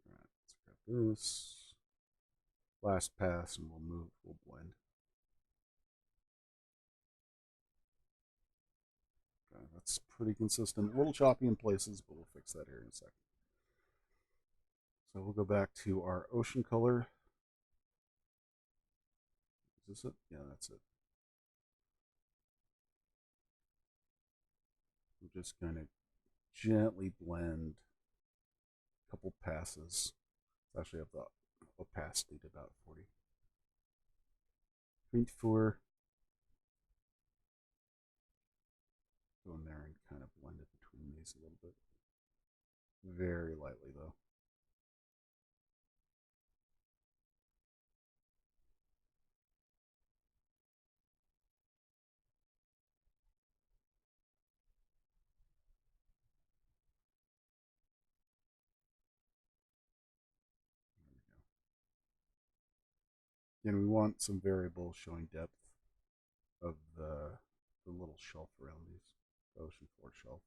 All right, let's grab this last pass, and we'll blend. Okay, that's pretty consistent. A little choppy in places, but we'll fix that here in a second. So we'll go back to our ocean color. Is this it? Yeah, that's it. We'll just kind of gently blend a couple passes. Let's actually have the opacity to about 40. 24. Go in there and kind of blend it between these a little bit. Very lightly though. And we want some variables showing depth of the little shelf around these, the ocean floor shelf.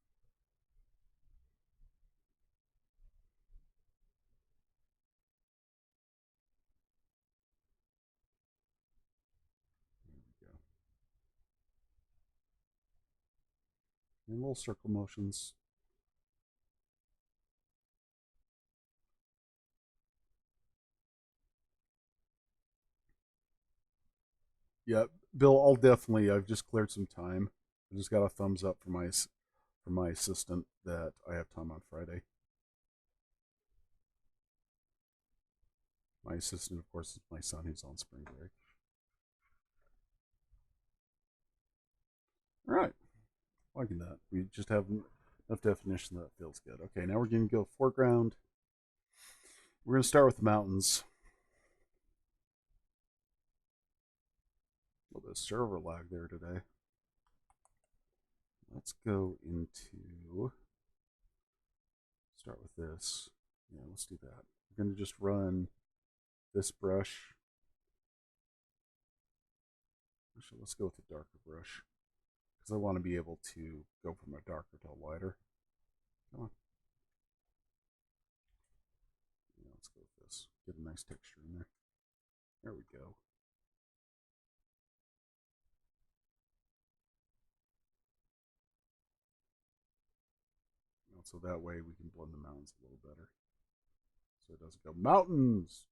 There we go. And little circle motions. Yeah, Bill, I'll definitely. I've just cleared some time. I just got a thumbs up from my assistant that I have time on Friday. My assistant, of course, is my son who's on spring break. All right, liking that. We just have enough definition that feels good. Okay, now we're going to go foreground. We're going to start with the mountains. A little bit of server lag there today. Let's go into, start with this. Yeah, let's do that. We're going to just run this brush. Actually, let's go with the darker brush, because I want to be able to go from a darker to a lighter. Come on. Yeah, let's go with this. Get a nice texture in there. There we go. So that way we can blend the mountains a little better. So it doesn't go mountains,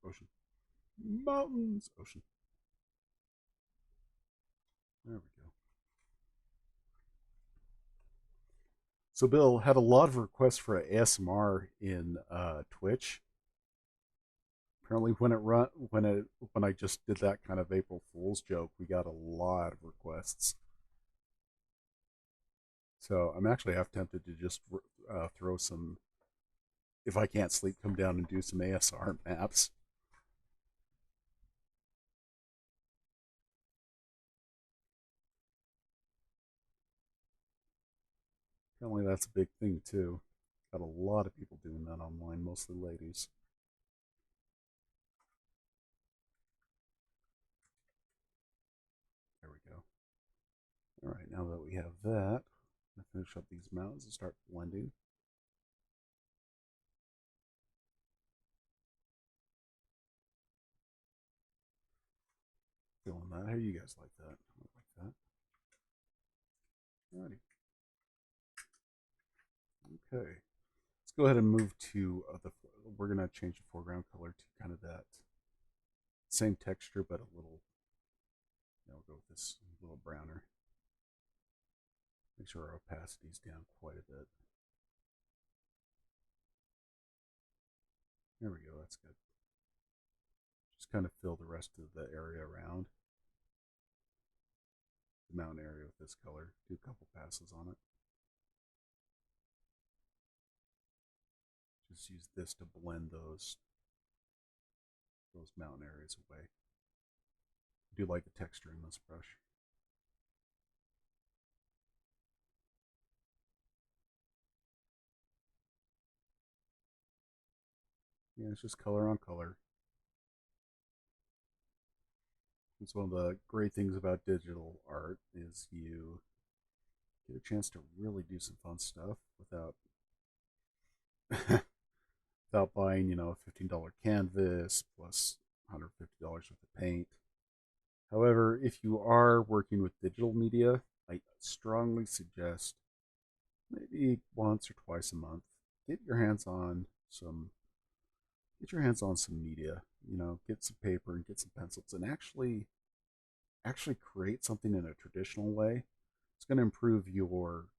ocean, mountains, ocean. There we go. So, Bill had a lot of requests for ASMR in Twitch. Apparently, when I just did that kind of April Fool's joke, we got a lot of requests. So I'm actually half tempted to just throw some. If I can't sleep, come down and do some ASR maps. Apparently, that's a big thing too. Got a lot of people doing that online, mostly ladies. There we go. All right, now that we have that, I'm gonna finish up these mountains and start blending. Feeling that? How do you guys like that? I like that. Alrighty. Okay. Let's go ahead and move to the. We're gonna change the foreground color to kind of that same texture, but a little. I'll go with this little browner. Make sure our opacity is down quite a bit. There we go. That's good. Just kind of fill the rest of the area around the mountain area with this color. Do a couple passes on it. Just use this to blend those mountain areas away. I do like the texture in this brush. Yeah, it's just color on color. It's one of the great things about digital art is you get a chance to really do some fun stuff without without buying, a $15 canvas plus $150 worth of paint. However, if you are working with digital media, I strongly suggest maybe once or twice a month get your hands on some media. Get some paper and get some pencils and actually create something in a traditional way. It's going to improve your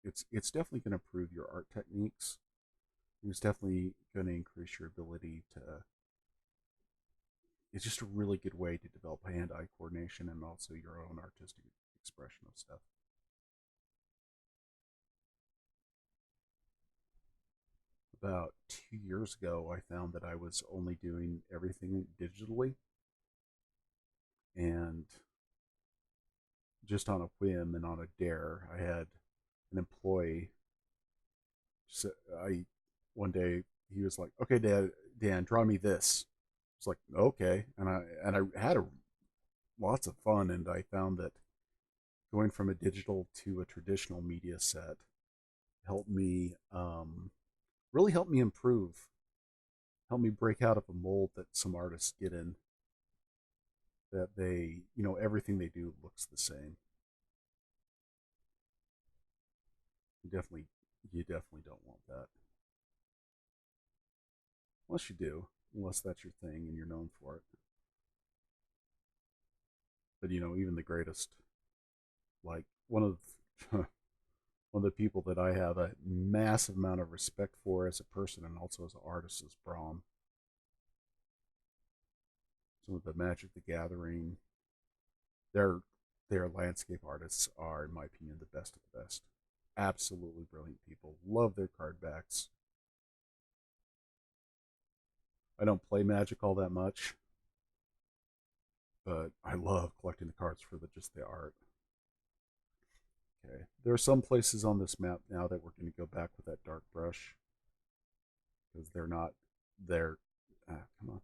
it's definitely going to improve your art techniques. It's definitely going to increase your ability to. It's just a really good way to develop hand-eye coordination and also your own artistic expression of stuff. About 2 years ago, I found that I was only doing everything digitally, and just on a whim and on a dare, I had an employee. So I one day he was like, "Okay, Dan, draw me this." I was like, "Okay," and I had lots of fun, and I found that going from a digital to a traditional media set helped me really helped me improve, helped me break out of a mold that some artists get in. That everything they do looks the same. You definitely you definitely don't want that. Unless you do, unless that's your thing and you're known for it. But even the greatest, like one of the people that I have a massive amount of respect for as a person and also as an artist is Brahm. Some of the Magic the Gathering, their their landscape artists are, in my opinion, the best of the best. Absolutely brilliant people. Love their card backs. I don't play Magic all that much, but I love collecting the cards for just the art. Okay, there are some places on this map now that we're going to go back with that dark brush because they're come on,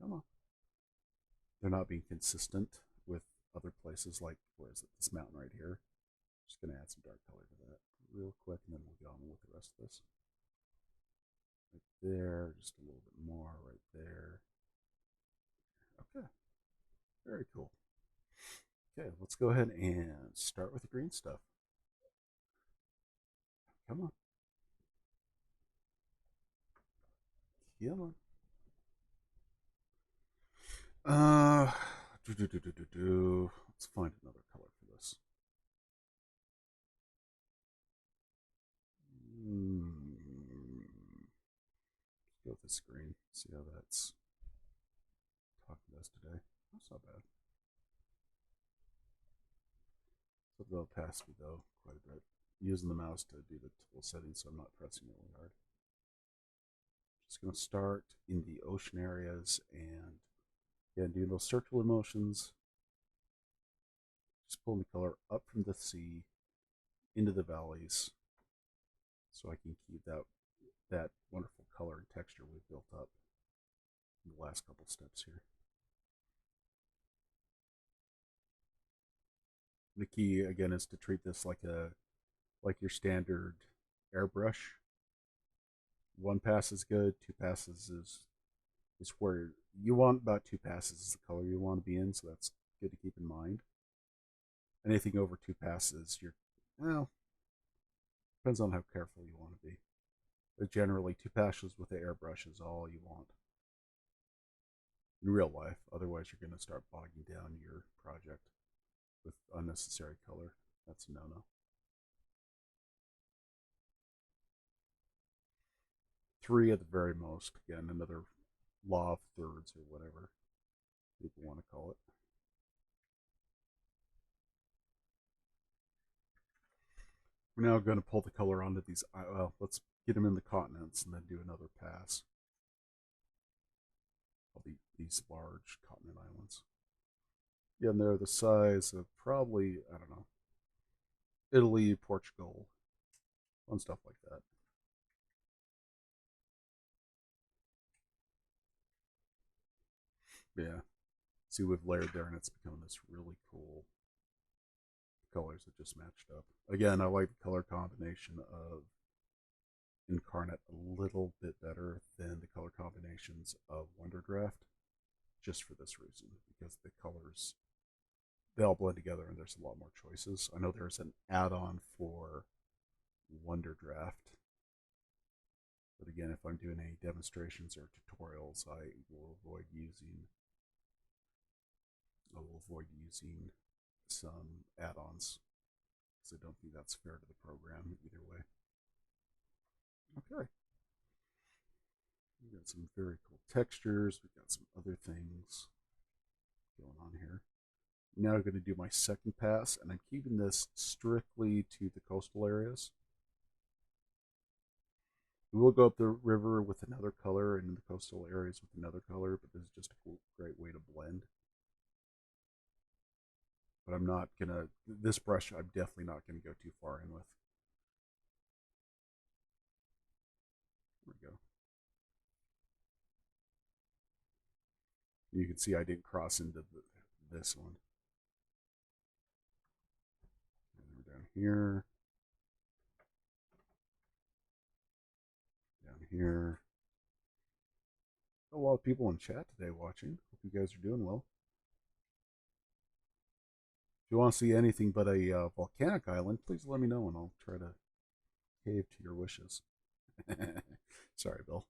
come on, they're not being consistent with other places. Like, where is it? This mountain right here. Just going to add some dark color to that real quick, and then we'll get on with the rest of this. Right there, just a little bit more right there. Okay, very cool. Okay, let's go ahead and start with the green stuff. Come on. Come on. Uh, Let's find another color for this. Let's go with this green. See how that's talking to us today. That's not bad. So they'll pass me though quite a bit. Using the mouse to do the tool settings, so I'm not pressing really hard. Just going to start in the ocean areas and again doing those circular motions. Just pulling the color up from the sea into the valleys, so I can keep that wonderful color and texture we've built up in the last couple steps here. The key again is to treat this like your standard airbrush. One pass is good, two passes is where you want. About two passes is the color you want to be in, so that's good to keep in mind. Anything over two passes, well, depends on how careful you want to be. But generally, two passes with the airbrush is all you want in real life. Otherwise, you're going to start bogging down your project with unnecessary color. That's a no-no. Three at the very most. Again, another law of thirds or whatever people want to call it. We're now going to pull the color onto these. Well, let's get them in the continents and then do another pass. These large continent islands. Yeah, and they're the size of probably, I don't know, Italy, Portugal, fun stuff like that. Yeah. See, we've layered there and it's become this really cool colors that just matched up. Again, I like the color combination of Inkarnate a little bit better than the color combinations of Wonderdraft, just for this reason, because the colors, they all blend together and there's a lot more choices. I know there's an add-on for Wonderdraft, but again, if I'm doing any demonstrations or tutorials, I will avoid using some add-ons because I don't think that's fair to the program either way. Okay. We've got some very cool textures. We've got some other things going on here. Now I'm going to do my second pass, and I'm keeping this strictly to the coastal areas. We will go up the river with another color and in the coastal areas with another color, but this is just a great way to blend. But I'm not going to, this brush I'm definitely not going to go too far in with. There we go. You can see I didn't cross into this one. And we're down here. Down here. A lot of people in chat today watching. Hope you guys are doing well. If you want to see anything but a volcanic island, please let me know and I'll try to cave to your wishes. Sorry, Bill.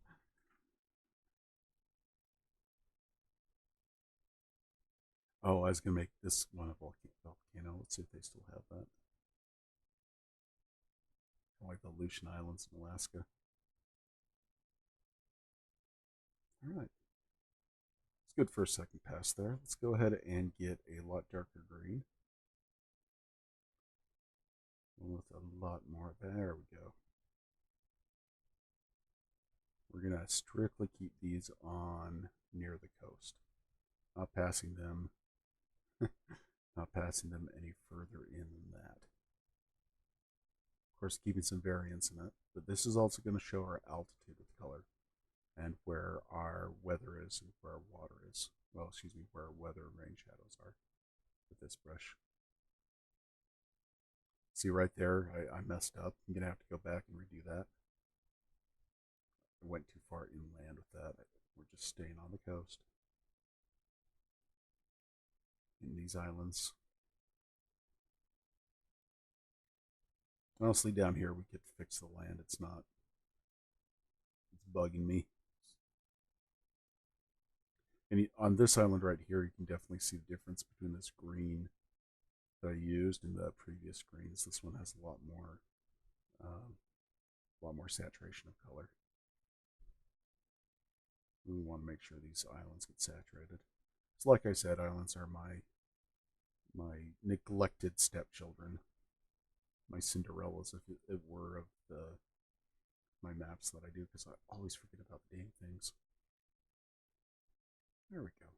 Oh, I was going to make this one a volcano. Let's see if they still have that. Like the Aleutian Islands in Alaska. All right. It's good for a second pass there. Let's go ahead and get a lot darker green. With a lot more. There we go. We're going to strictly keep these on near the coast. Not passing them any further in than that. Of course, keeping some variance in it, but this is also going to show our altitude of color and where our weather is and where our water is. Well, excuse me, where our weather and rain shadows are with this brush. See right there, I messed up. I'm going to have to go back and redo that. I went too far inland with that. We're just staying on the coast in these islands. Honestly, down here we could fix the land. It's bugging me. And on this island right here, you can definitely see the difference between this green that I used and the previous greens. This one has a lot more A lot more saturation of color. We want to make sure these islands get saturated. So like I said, islands are my neglected stepchildren, my Cinderellas, if it were, of the my maps that I do, because I always forget about the dang things. There we go.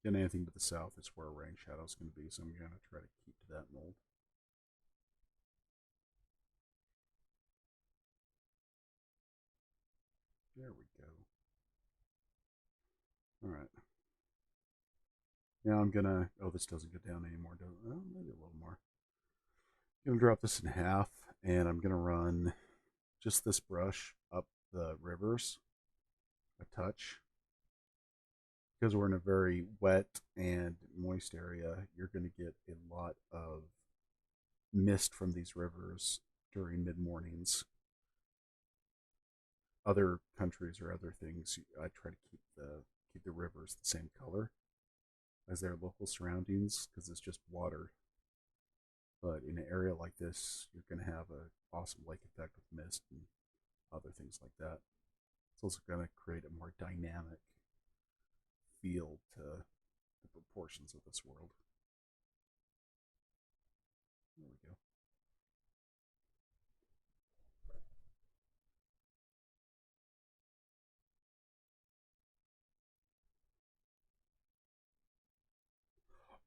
And anything to the south is where rain shadow is going to be, so I'm going to try to keep to that mold. There we go. All right. Now I'm gonna. Oh, this doesn't go down anymore. Oh, maybe a little more. I'm gonna drop this in half, and I'm gonna run just this brush up the rivers a touch, because we're in a very wet and moist area. You're gonna get a lot of mist from these rivers during mid mornings. Other countries or other things, I try to keep the rivers the same color as their local surroundings, because it's just water. But in an area like this, you're going to have an awesome lake effect with mist and other things like that. It's also going to create a more dynamic feel to the proportions of this world. There we go.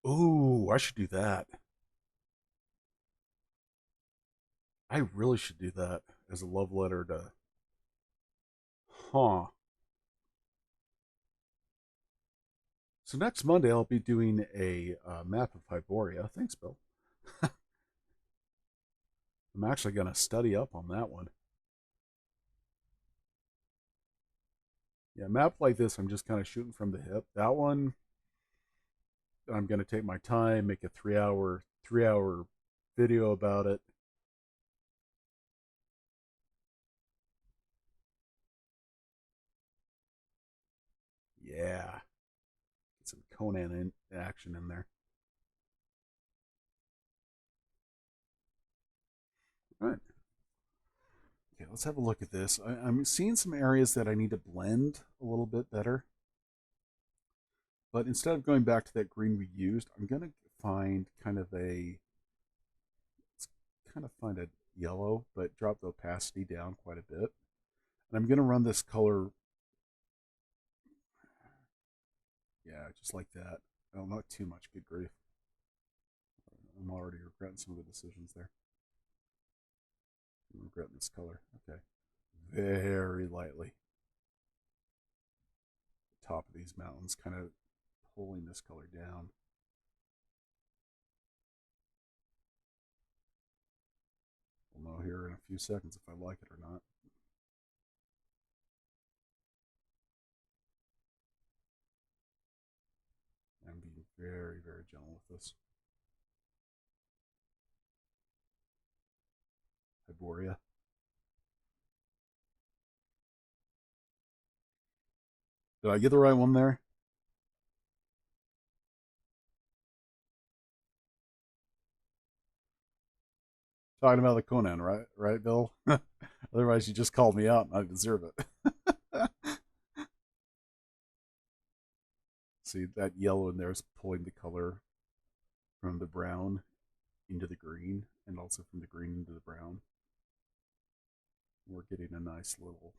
Ooh, I should do that. I really should do that as a love letter to. Huh. So next Monday, I'll be doing a map of Hyboria. Thanks, Bill. I'm actually going to study up on that one. Yeah, map like this, I'm just kind of shooting from the hip. That one, I'm going to take my time, make a 3 hour video about it. Yeah, get some Conan in action in there. All right. Okay, let's have a look at this. I'm seeing some areas that I need to blend a little bit better. But instead of going back to that green we used, I'm going to find kind of a, let's kind of find a yellow, but drop the opacity down quite a bit. And I'm going to run this color, yeah, just like that. Oh, not too much. Good grief. I'm already regretting some of the decisions there. I'm regretting this color. Okay. Very lightly. The top of these mountains, kind of pulling this color down. We'll know here in a few seconds if I like it or not. I'm being very, very gentle with this. Hyboria. Did I get the right one there? Talking about the Conan, right? Right, Bill? Otherwise, you just called me out and I deserve it. See, that yellow in there is pulling the color from the brown into the green, and also from the green into the brown. We're getting a nice little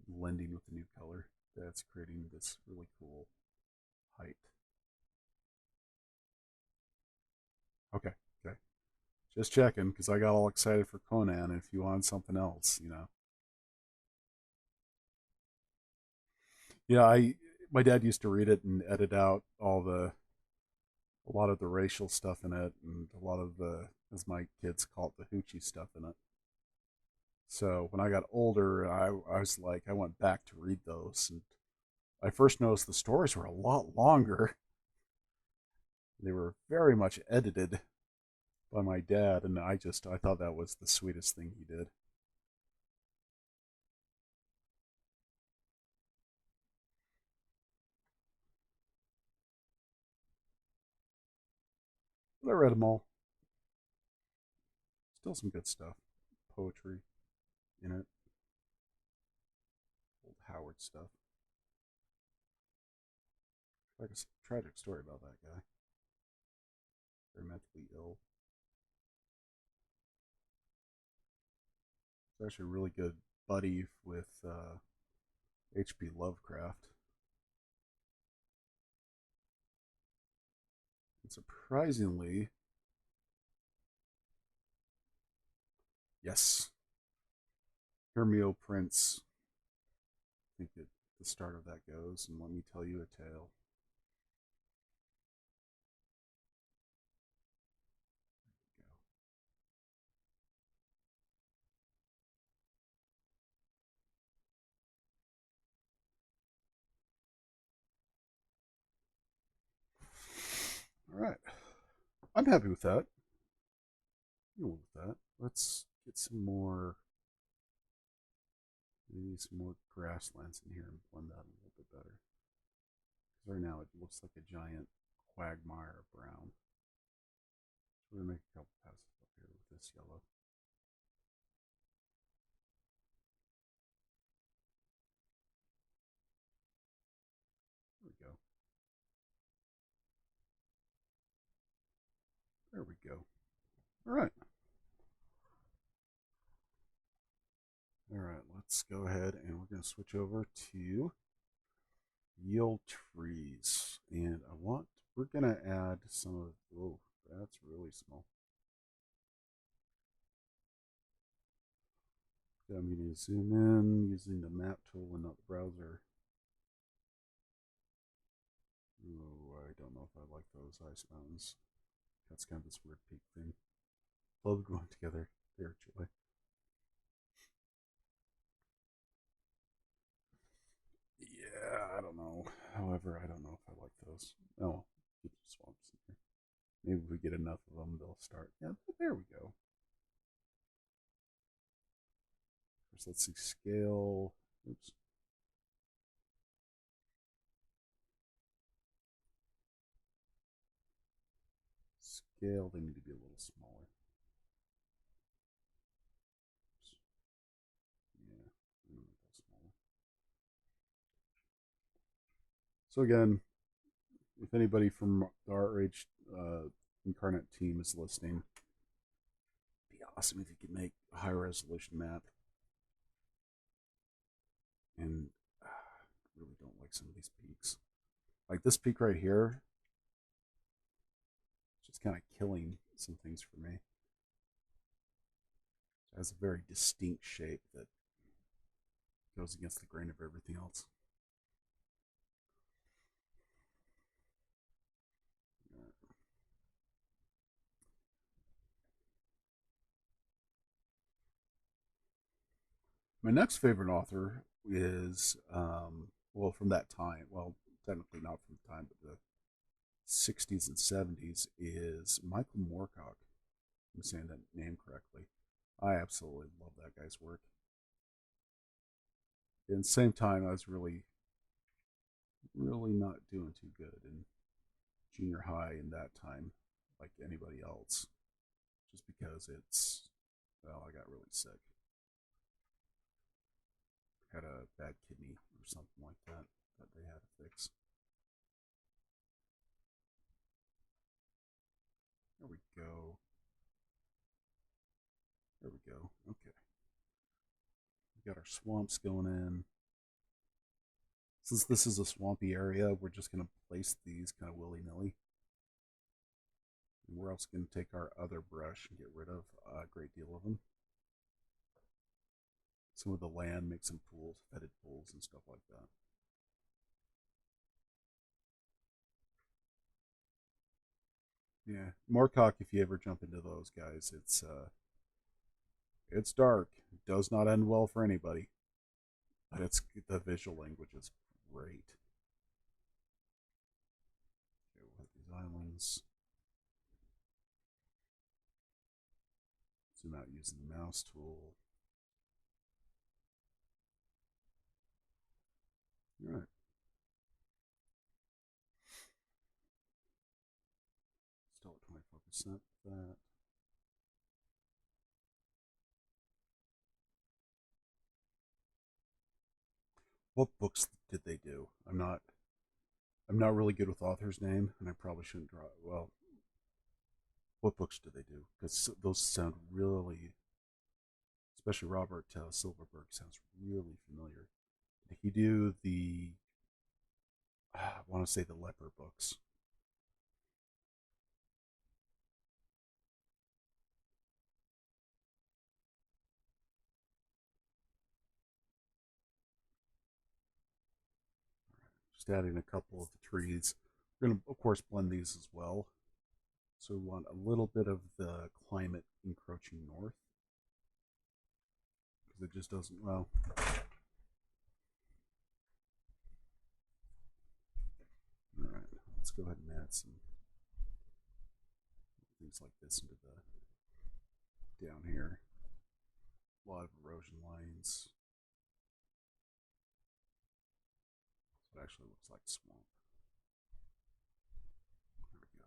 blending with the new color that's creating this really cool height. Okay, okay. Just checking, because I got all excited for Conan. If you want something else. Yeah, my dad used to read it and edit out a lot of the racial stuff in it, and a lot of the, as my kids call it, the hoochie stuff in it. So when I got older, I was like, I went back to read those, and I first noticed the stories were a lot longer. They were very much edited by my dad, and I thought that was the sweetest thing he did. But I read them all. Still some good stuff. Poetry in it. Old Howard stuff. Like a tragic story about that guy. Very mentally ill. It's actually a really good buddy with H.P. Lovecraft. And surprisingly, yes, Hermio Prince. I think that the start of that goes, and let me tell you a tale. All right, I'm happy with that. Deal with that. Let's get maybe some more grasslands in here and blend that a little bit better. Right now it looks like a giant quagmire of brown. So we're gonna make a couple passes up here with this yellow. There we go. There we go. All right. All right, let's go ahead and we're going to switch over to yield trees. And we're going to add some of, oh, that's really small. Okay, I'm going to zoom in using the map tool and not the browser. Oh, I don't know if I like those ice mountains. That's kind of this weird peak thing. Love going together there, Chile. Yeah, I don't know. However, I don't know if I like those. Oh, keep the swamps in there. Maybe if we get enough of them, they'll start. Yeah, there we go. First, let's see scale. Oops. Scale, they need to be a little smaller. Oops. Yeah, smaller. So again, if anybody from the RH Inkarnate team is listening, it'd be awesome if you could make a high resolution map. And I really don't like some of these peaks. Like this peak right here, it's just kind of killing some things for me. It has a very distinct shape that goes against the grain of everything else. My next favorite author is, well, from that time. Well, technically not from the time, but the 60s and 70s is Michael Moorcock. I'm saying that name correctly. I absolutely love that guy's work. At the same time, I was really, really not doing too good in junior high in that time, like anybody else, just because well, I got really sick. Had a bad kidney or something like that that they had to fix. There we go. There we go. Okay. We got our swamps going in. Since this is a swampy area, we're just going to place these kind of willy-nilly. And we're also going to take our other brush and get rid of a great deal of them. Some of the land, make some pools, fetid pools and stuff like that. Yeah, Moorcock, if you ever jump into those guys, it's dark. It does not end well for anybody. But it's the visual language is great. Okay, we'll hit these islands. Zoom out using the mouse tool. All right. Still at 20 focus 100% that. What books did they do? I'm not really good with author's name, and I probably shouldn't draw. Well, what books did they do? Because those sound really, especially Robert Silverberg sounds really familiar. Did he do the? I want to say the leper books. Just adding a couple of the trees. We're going to, of course, blend these as well. So we want a little bit of the climate encroaching north because it just doesn't. Well, all right. Let's go ahead and add some things like this into the down here. A lot of erosion lines. So it actually looks like swamp. There we go.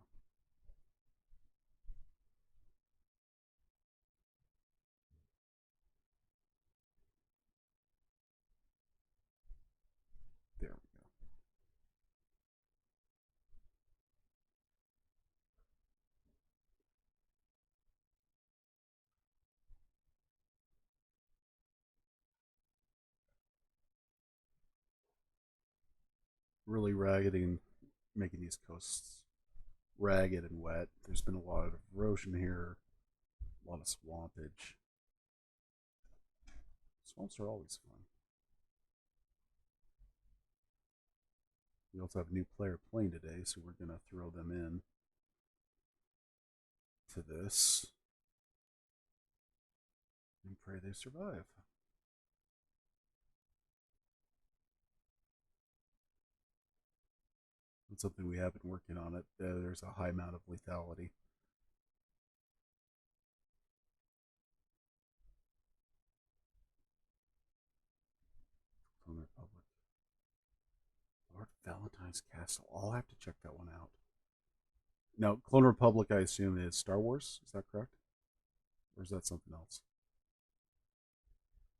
There we go. Really ragged and making these coasts ragged and wet. There's been a lot of erosion here, a lot of swampage. Swamps are always fun. We also have a new player playing today, so we're going to throw them in to this and pray they survive. It's something we have been working on. It there's a high amount of lethality. Clone Republic, Lord Valentine's Castle. I'll have to check that one out. Now, Clone Republic, I assume, is Star Wars. Is that correct, or is that something else?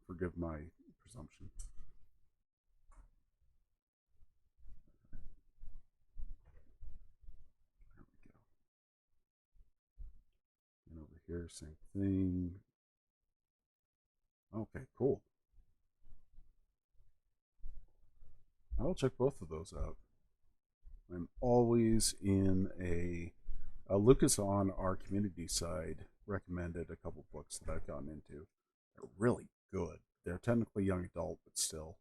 Forgive my presumption. There we go. And over here, same thing. Okay, cool. I'll check both of those out. I'm always in Lucas on our community side recommended a couple books that I've gotten into. They're really good. They're technically young adult, but still.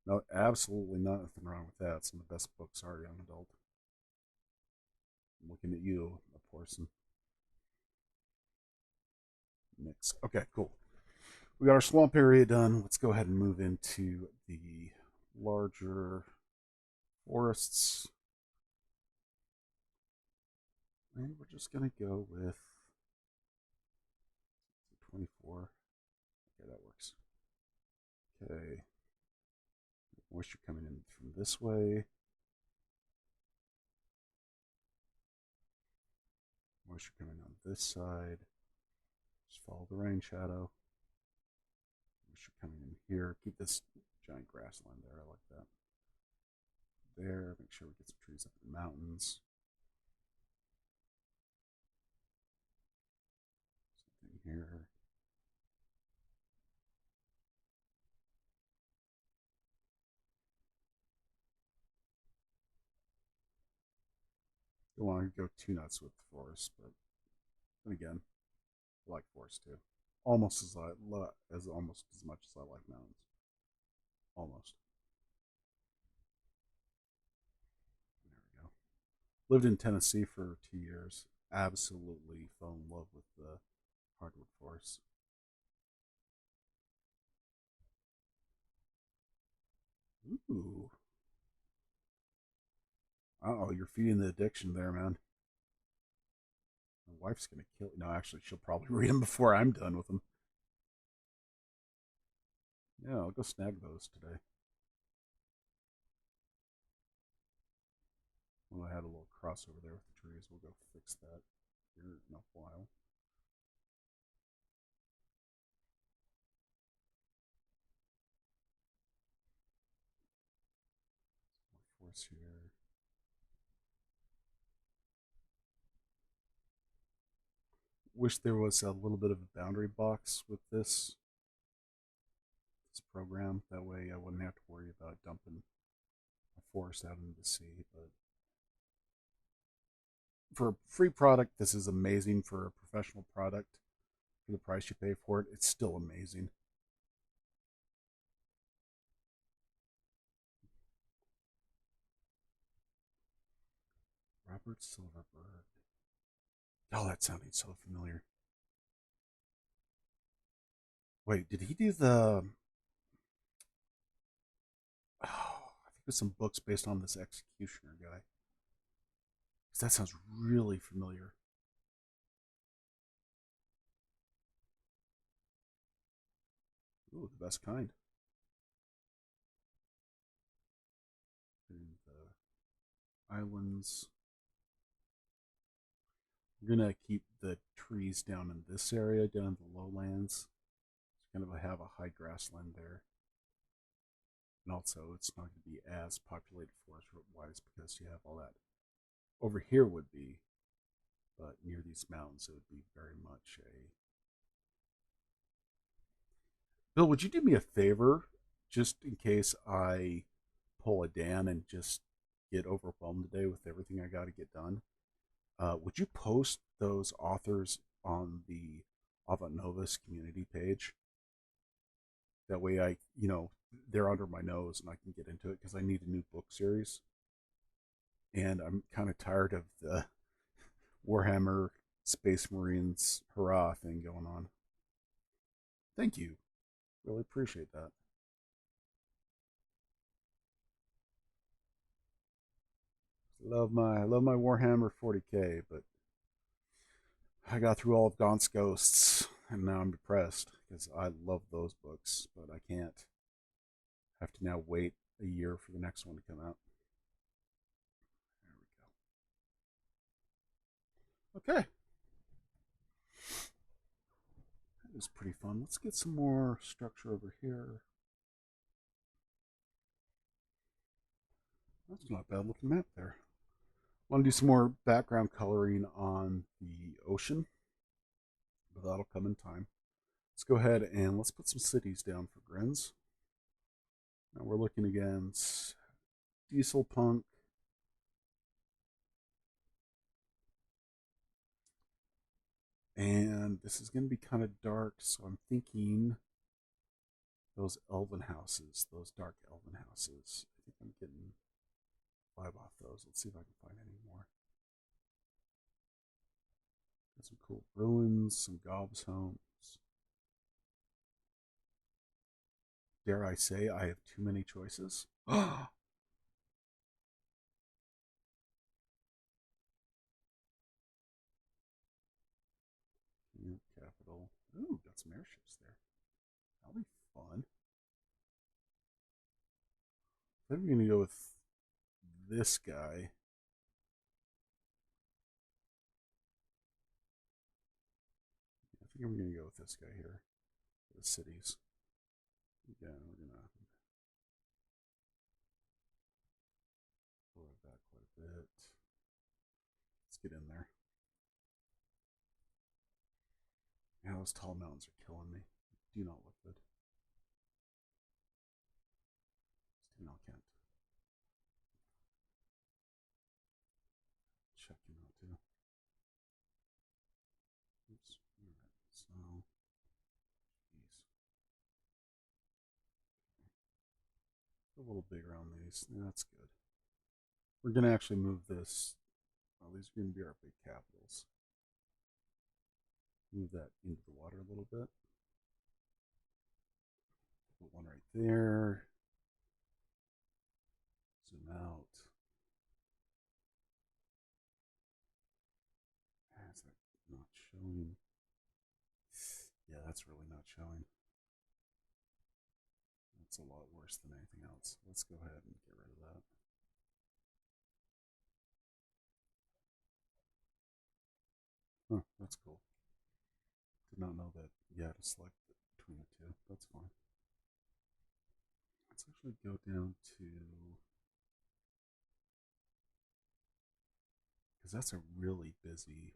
No, absolutely nothing wrong with that. Some of the best books are young adult. I'm looking at you, a person. Next. Okay, cool. We got our swamp area done. Let's go ahead and move into the larger forests. And we're just going to go with 24. Okay, that works. Okay. Moisture coming in from this way. Moisture coming on this side. Just follow the rain shadow. Moisture coming in here. Keep this giant grassland there. I like that. There. Make sure we get some trees up in the mountains. Something here. Don't want to go too nuts with the forest, but then again, I like forest too. Almost as much as I like mountains. Almost. There we go. Lived in Tennessee for 2 years. Absolutely fell in love with the hardwood forest. Ooh. Oh, you're feeding the addiction there, man. My wife's gonna kill. No, actually, she'll probably read them before I'm done with them. Yeah, I'll go snag those today. Well, I had a little crossover there with the trees. We'll go fix that here in a while. More force here. Wish there was a little bit of a boundary box with this program. That way I wouldn't have to worry about dumping a forest out into the sea. But for a free product, this is amazing. For a professional product, for the price you pay for it, it's still amazing. Robert Silverberg. Oh, that sounded so familiar. Wait, did he do the? Oh, I think there's some books based on this executioner guy. Because that sounds really familiar. Ooh, the best kind. And the islands. We're gonna keep the trees down in this area, down in the lowlands. It's kind of have a high grassland there. And also, it's not going to be as populated forest-wise because you have all that. Over here would be, but near these mountains, it would be very much a. Bill, would you do me a favor, just in case I pull a Dan and just get overwhelmed today with everything I got to get done? Would you post those authors on the Avant Novus community page? That way, they're under my nose and I can get into it because I need a new book series. And I'm kind of tired of the Warhammer Space Marines hurrah thing going on. Thank you. Really appreciate that. Love my Warhammer 40k, but I got through all of Gaunt's Ghosts and now I'm depressed because I love those books, but I can't have to now wait a year for the next one to come out. There we go. Okay. That was pretty fun. Let's get some more structure over here. That's not a bad looking map there. Want to do some more background coloring on the ocean, but that'll come in time. Let's go ahead and let's put some cities down for grins. Now we're looking against Diesel Punk. And this is going to be kind of dark, so I'm thinking those elven houses, those dark elven houses. I think I'm getting 5 off those. Let's see if I can find any more. Got some cool ruins, some gobs homes. Dare I say I have too many choices? Capital. Ooh, got some airships there. That'll be fun. I think I'm gonna go with this guy. I think I'm gonna go with this guy here. The cities. Again, we're gonna lower that quite a bit. Let's get in there. Yeah, those tall mountains are killing me. Do not look good. Still can't. Check him out too. Oops. Alright, so geez. A little bigger on these. Yeah, that's good. We're gonna actually move this. Oh, these are gonna be our big capitals. Move that into the water a little bit. Put one right there. Zoom out. Is that not showing? Yeah, that's really not showing. That's a lot worse than anything else. Let's go ahead and get rid of that. Huh, that's cool. Did not know that you had to select between the two. That's fine. Let's actually go down to, because that's a really busy.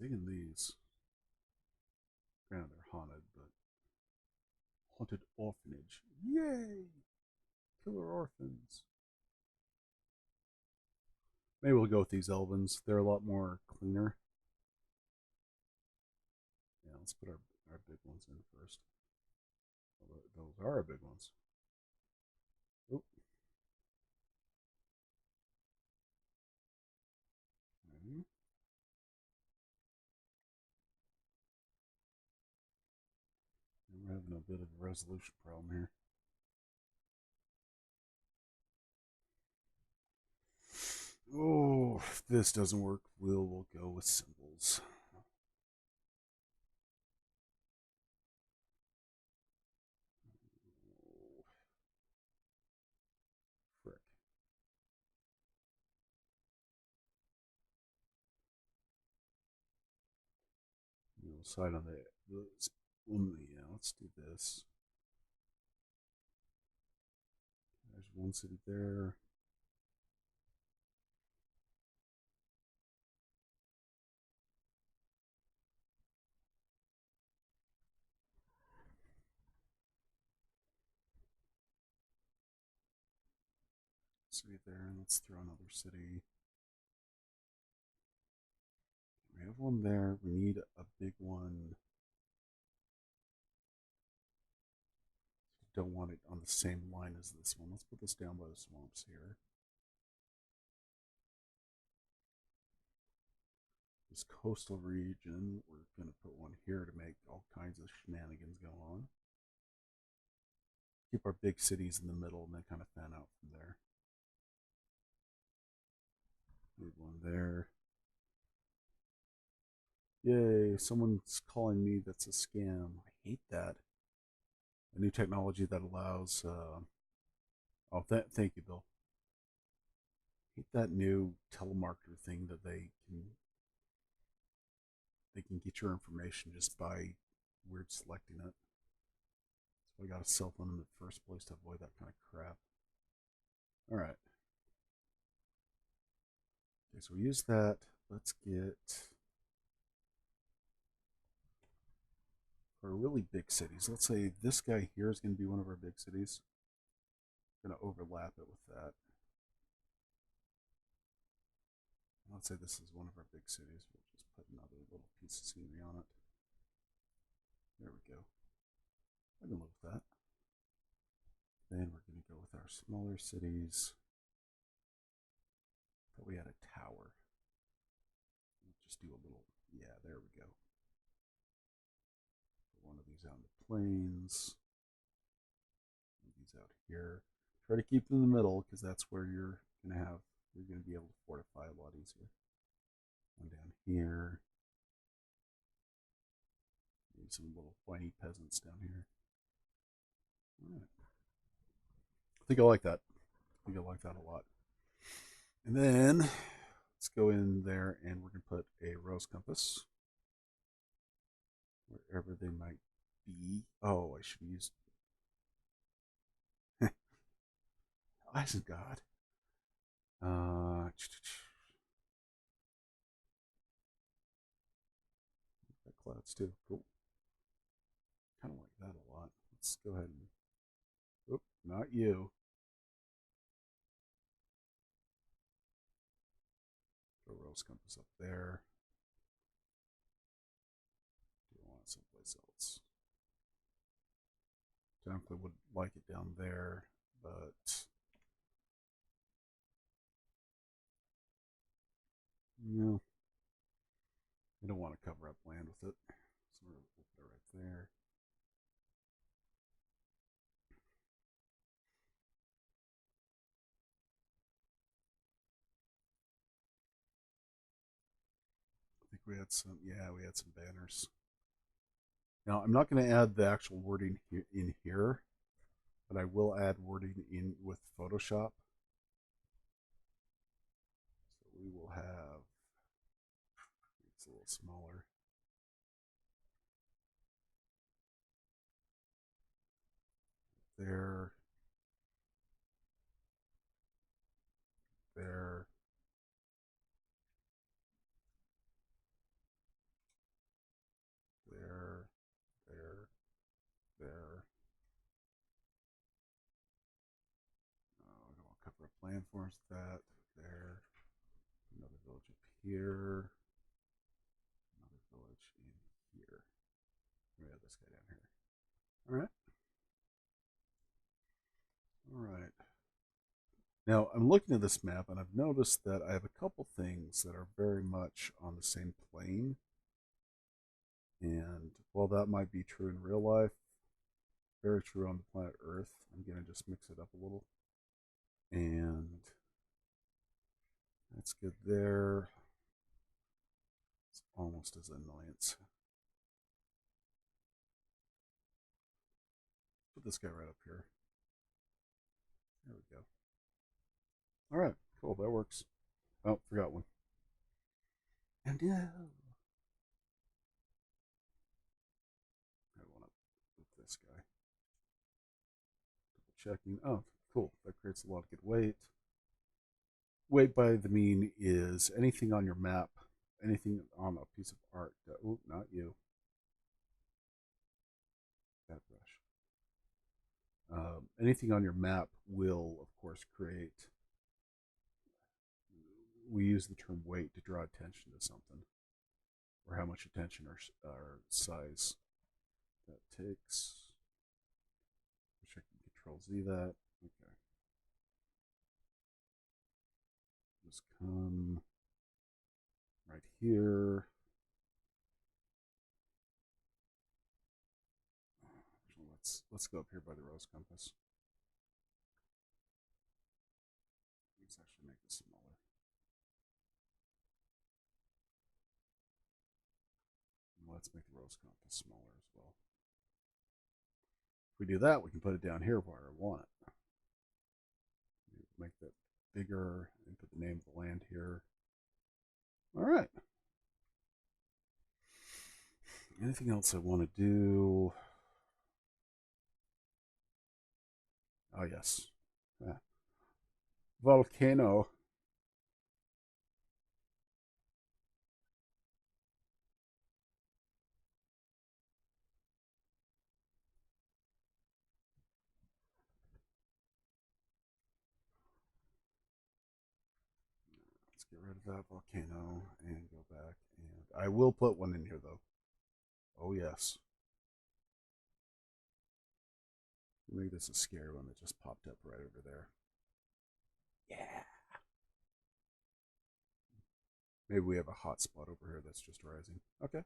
Digging these. Granted, they're haunted, but haunted orphanage. Yay! Killer orphans. Maybe we'll go with these Elvins. They're a lot more cleaner. Yeah, let's put our big ones in first. Those are our big ones. Oop. Okay. We're having a bit of a resolution problem here. Oh, if this doesn't work, we'll go with symbols. Oh, frick. We'll decide on the yeah, let's do this. There's one city there. City there. Let's throw another city. We have one there. We need a big one. Don't want it on the same line as this one. Let's put this down by the swamps here. This coastal region, we're going to put one here to make all kinds of shenanigans go on. Keep our big cities in the middle and then kind of fan out from there. Leave one there. Yay, someone's calling me that's a scam. I hate that. A new technology that allows. Thank you, Bill. I hate that new telemarketer thing that they can get your information just by weird selecting it. So I got a cell phone in the first place to avoid that kind of crap. All right. Okay, so we use that. Let's get for really big cities. Let's say this guy here is going to be one of our big cities. Going to overlap it with that. Let's say this is one of our big cities. We'll just put another little piece of scenery on it. There we go. I can live with that. Then we're going to go with our smaller cities. Thought we had a tower. We'll just do a little, yeah, there we go. Put one of these out in the plains. One of these out here. Try to keep them in the middle because that's where you're going to be able to fortify a lot easier. One down here. Maybe some little whiny peasants down here. All right. I think I like that. I think I like that a lot. And then let's go in there and we're going to put a rose compass wherever they might be. Oh, I should use Isengard. Got clouds too. Cool. Kind of like that a lot. Let's go ahead and. Oop, not you. Throw rose compass up there. Do you want it someplace else? Technically would like it down there, but no, I don't want to cover up land with it. So we'll put it right there. I think we had some. Yeah, we had some banners. Now, I'm not going to add the actual wording in here, but I will add wording in with Photoshop. So we will have, it's a little smaller. There, there, there, there, there. I don't want to cover up landforms. That, there, another village up here, another village in here. We have this guy down here. All right. All right. Now, I'm looking at this map and I've noticed that I have a couple things that are very much on the same plane. And while that might be true in real life, very true on the planet Earth, I'm going to just mix it up a little. And that's good there. It's almost as an annoyance. Put this guy right up here. There we go. All right, cool, that works. Oh, forgot one. And no. I want to put this guy. Double checking. Oh, cool. That creates a lot of good weight. Weight by the mean is anything on your map, anything on a piece of art. Oh, not you. That brush. Anything on your map will, of course, create. We use the term weight to draw attention to something, or how much attention or size that takes. Wish I can Control Z that. Okay. Just come right here. Let's go up here by the rose compass. Let's actually make this smaller. And let's make the rose compass smaller as well. If we do that, we can put it down here where I want it. Make that bigger and put the name of the land here. All right. Anything else I want to do? Oh, yes. Yeah. Volcano. Let's get rid of that volcano and go back. And I will put one in here, though. Oh, yes. Maybe this is a scary one that just popped up right over there. Yeah. Maybe we have a hot spot over here that's just rising. Okay.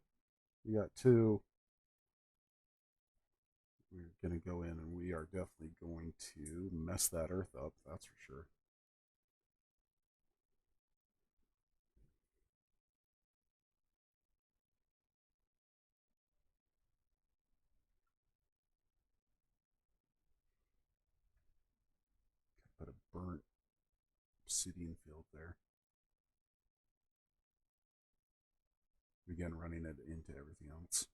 We got two. We're going to go in and we are definitely going to mess that earth up. That's for sure. Put a burnt obsidian field there. Again, running it into everything else.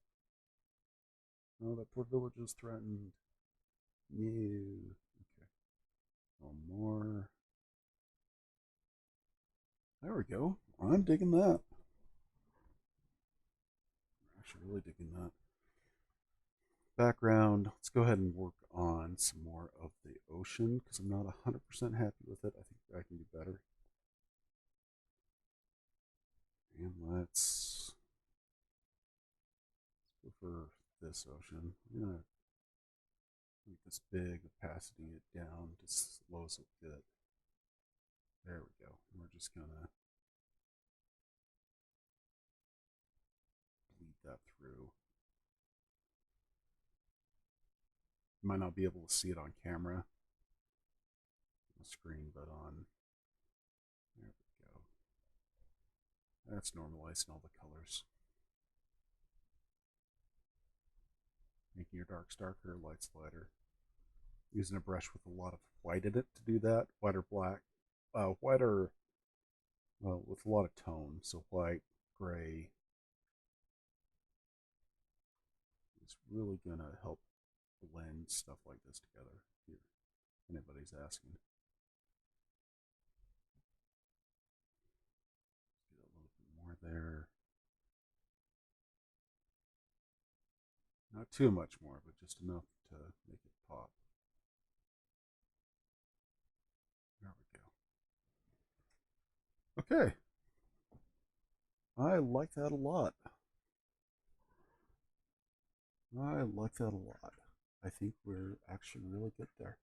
Oh, that poor village is threatened. No. Okay. One more. There we go. I'm digging that. Actually, really digging that. Background. Let's go ahead and work on some more of the ocean because I'm not 100% happy with it. I think I can do better. And let's go for this ocean. I'm going to make this big, opacity it down to slow as a bit. There we go. And we're just going to bleed that through. You might not be able to see it on camera, on the screen, but on. There we go. That's normalizing all the colors. making your darks darker, lights lighter. Using a brush with a lot of white in it to do that. White or black. White or, well, with a lot of tone. So white, gray is really going to help blend stuff like this together. Here, if anybody's asking. Get a little bit more there. Not too much more, but just enough to make it pop. There we go. Okay. I like that a lot. I like that a lot. I think we're actually really good there.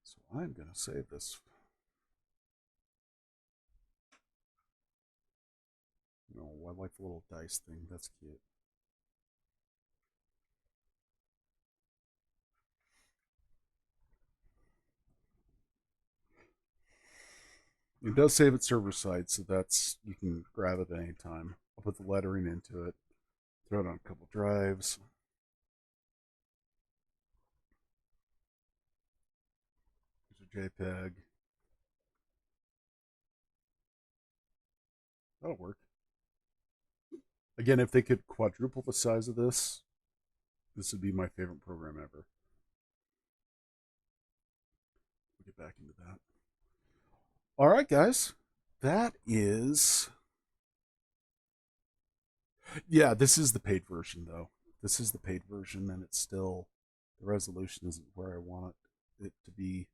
So I'm going to save this. I like the little dice thing. That's cute. It does save it server side, so that's you can grab it at any time. I'll put the lettering into it, throw it on a couple drives. Here's a JPEG. That'll work. Again, if they could quadruple the size of this would be my favorite program ever. We'll get back into that. All right, guys. That is. Yeah, this is the paid version, though. This is the paid version, and it's still. The resolution isn't where I want it to be.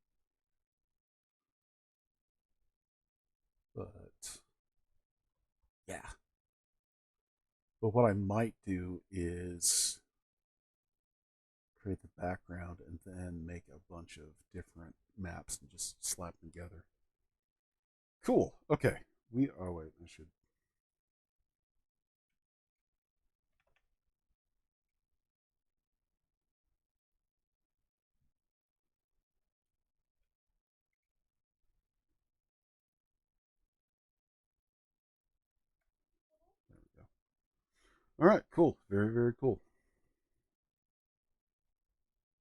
But. Yeah. But what I might do is create the background and then make a bunch of different maps and just slap them together. Cool. Okay. Oh, wait. I should. There we go. All right. Cool. Very, very cool.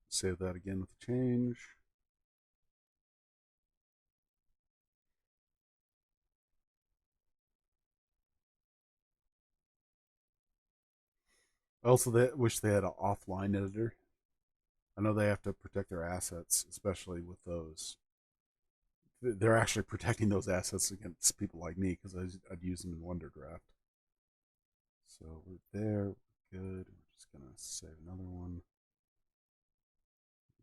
Save that again with the change. I also wish they had an offline editor. I know they have to protect their assets, especially with those. They're actually protecting those assets against people like me because I'd use them in WonderDraft. So we're there. We're good. We're just going to save another one.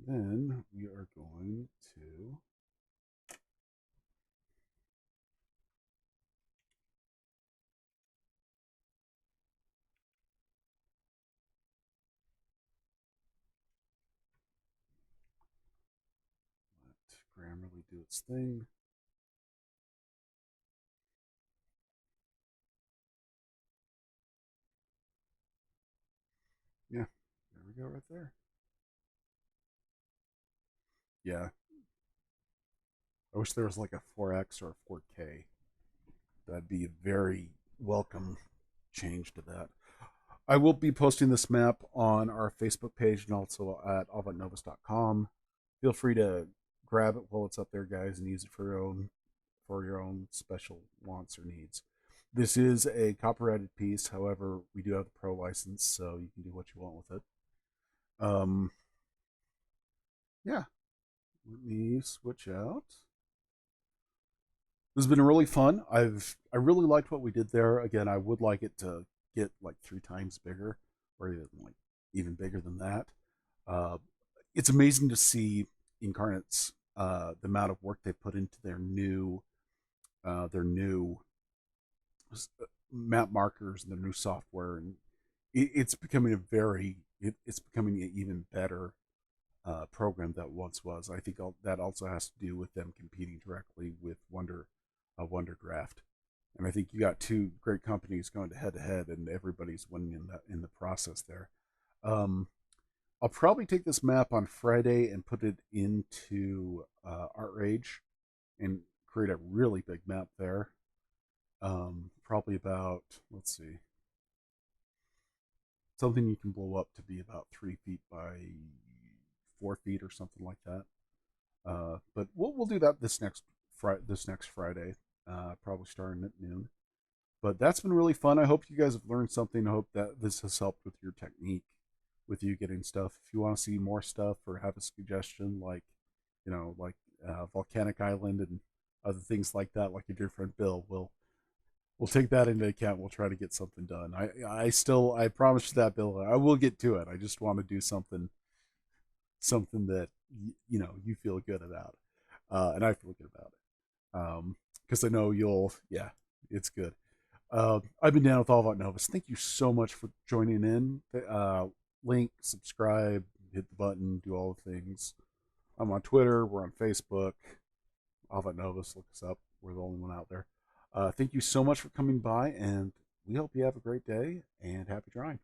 Then we are going to let Grammarly do its thing. Yeah, there we go right there. Yeah. I wish there was like a 4X or a 4K. That'd be a very welcome change to that. I will be posting this map on our Facebook page and also at allboutnovus.com. Feel free to grab it while it's up there, guys, and use it for your own special wants or needs. This is a copyrighted piece, however, we do have the pro license, so you can do what you want with it. Yeah. Let me switch out. This has been really fun. I really liked what we did there. Again, I would like it to get like 3 times bigger, or even bigger than that. Uh, it's amazing to see Inkarnate's the amount of work they put into their new map markers and their new software, and it's becoming it's becoming an even better program that once was. I think that also has to do with them competing directly with WonderDraft, and I think you got two great companies going to head, and everybody's winning in the process there. Um, I'll probably take this map on Friday and put it into ArtRage and create a really big map there. Probably about, let's see, something you can blow up to be about 3 feet by 4 feet or something like that. But we'll do that this next Friday, probably starting at noon. But that's been really fun. I hope you guys have learned something. I hope that this has helped with your technique, with you getting stuff. If you want to see more stuff or have a suggestion, like Volcanic Island and other things like that, like your dear friend Bill, we'll take that into account. We'll try to get something done. I promise you that, Bill. I will get to it. I just want to do something that you feel good about, and I feel good about it. Because I know you'll. Yeah, it's good. I've been down with All About Novus. Thank you so much for joining in. Link, subscribe, hit the button, do all the things. I'm on Twitter. We're on Facebook. All About Novus. Look us up. We're the only one out there. Thank you so much for coming by, and we hope you have a great day and happy drawing.